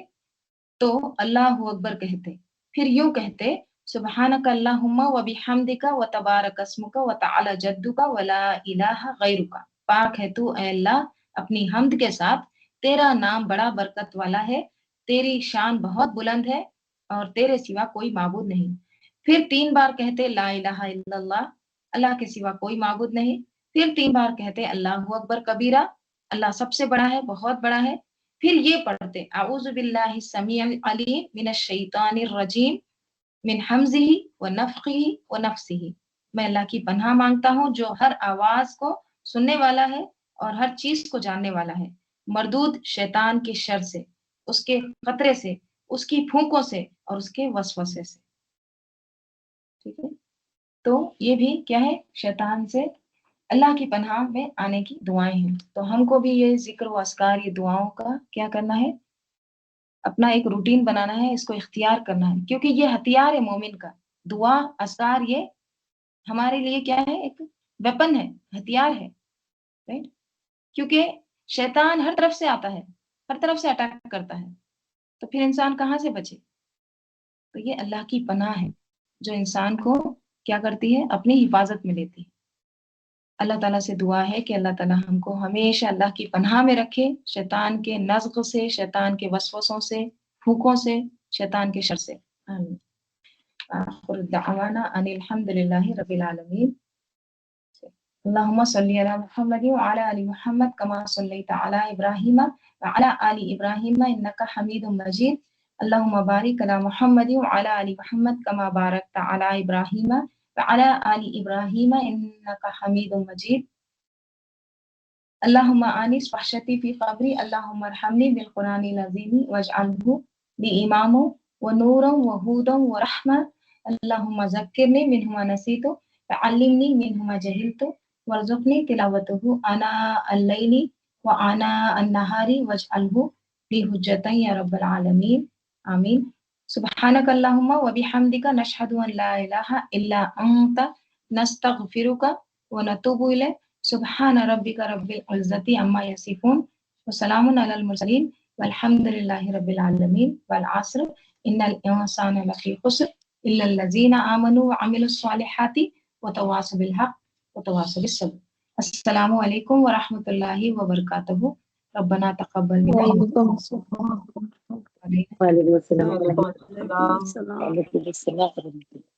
تو اللہ اکبر کہتے، پھر یوں کہتے سبحانک اللہم و بحمدک و تبارک اسمک و تعالی جدک و لا الہ غیرک، پاک ہے تو اے اللہ اپنی حمد کے ساتھ، تیرا نام بڑا برکت والا ہے، تیری شان بہت بلند ہے اور تیرے سوا کوئی معبود نہیں۔ پھر 3 بار کہتے لا الہ الا اللہ، اللہ کے سوا کوئی معبود نہیں۔ پھر 3 بار کہتے اللہ اکبر کبیرہ، اللہ سب سے بڑا ہے، بہت بڑا ہے۔ پھر یہ پڑھتے اعوذ باللہ السمیع العلیم من الشیطان الرجیم من حمزہ ونفخہ ونفثہ، میں اللہ کی پناہ مانگتا ہوں جو ہر آواز کو سننے والا ہے اور ہر چیز کو جاننے والا ہے، مردود شیطان کے شر سے، اس کے خطرے سے، اس کی پھونکوں سے اور اس کے وسوسے سے۔ ٹھیک ہے؟ تو یہ بھی کیا ہے؟ شیطان سے اللہ کی پناہ میں آنے کی دعائیں ہیں۔ تو ہم کو بھی یہ ذکر و اذکار، یہ دعاؤں کا کیا کرنا ہے؟ اپنا ایک روٹین بنانا ہے، اس کو اختیار کرنا ہے، کیونکہ یہ ہتھیار ہے مومن کا۔ دعا، اذکار یہ ہمارے لیے کیا ہے؟ ایک ویپن ہے، ہتھیار ہے، رائٹ؟ کیونکہ شیطان ہر طرف سے آتا ہے، ہر طرف سے اٹیک کرتا ہے، تو پھر انسان کہاں سے بچے؟ تو یہ اللہ کی پناہ ہے جو انسان کو کیا کرتی ہے؟ اپنی حفاظت میں لیتی ہے۔ اللہ تعالیٰ سے دعا ہے کہ اللہ تعالیٰ ہم کو ہمیشہ اللہ کی پناہ میں رکھے، شیطان کے نزغ سے، شیطان کے وسوسوں سے، پھونکوں سے، شیطان کے شر سے۔ آمین۔ آخر دعوانا ان الحمد للہ رب العالمین۔ اللہم صلی علی محمد وعلی آل محمد کما صلیت علی ابراہیم وعلی آل ابراہیم انک حمید مجید۔ اللہم بارک علی محمد وعلی آل محمد کما بارکت علی ابراہیم وعلی آل ابراہیم انک حمید مجید۔ اللہم آنس وحشتی فی قبری، اللہم ارحمنی بالقرآن العظیم واجعلہ لی امام ونور وہودا ورحمہ، اللہم ذکرنی منہ ما نسیت وعلمنی منہ ما جہلت وارزقنی تلاوتہ آناء اللیل وآناء النہار واجعلہ لی حجتا یا رب العالمین، آمین۔ سبحانک اللہم وبحمدک نشہد ان لا الہ الا انت نستغفرک ونتوب الیک، سبحان ربک رب العزت عما یصفون وسلام علی المرسلین والحمد للہ رب العالمین۔ والعصر ان الانسان لفی خسر الا الذین آمنوا وعملوا الصالحات وتواصوا بالحق وتواصوا بالصبر۔ السلام علیکم ورحمۃ اللہ وبرکاتہ۔ ربنا تقبل منا وعلیکم السلام وعلیکم السلام وعلیکم السلام۔ ورحمۃ اللہ۔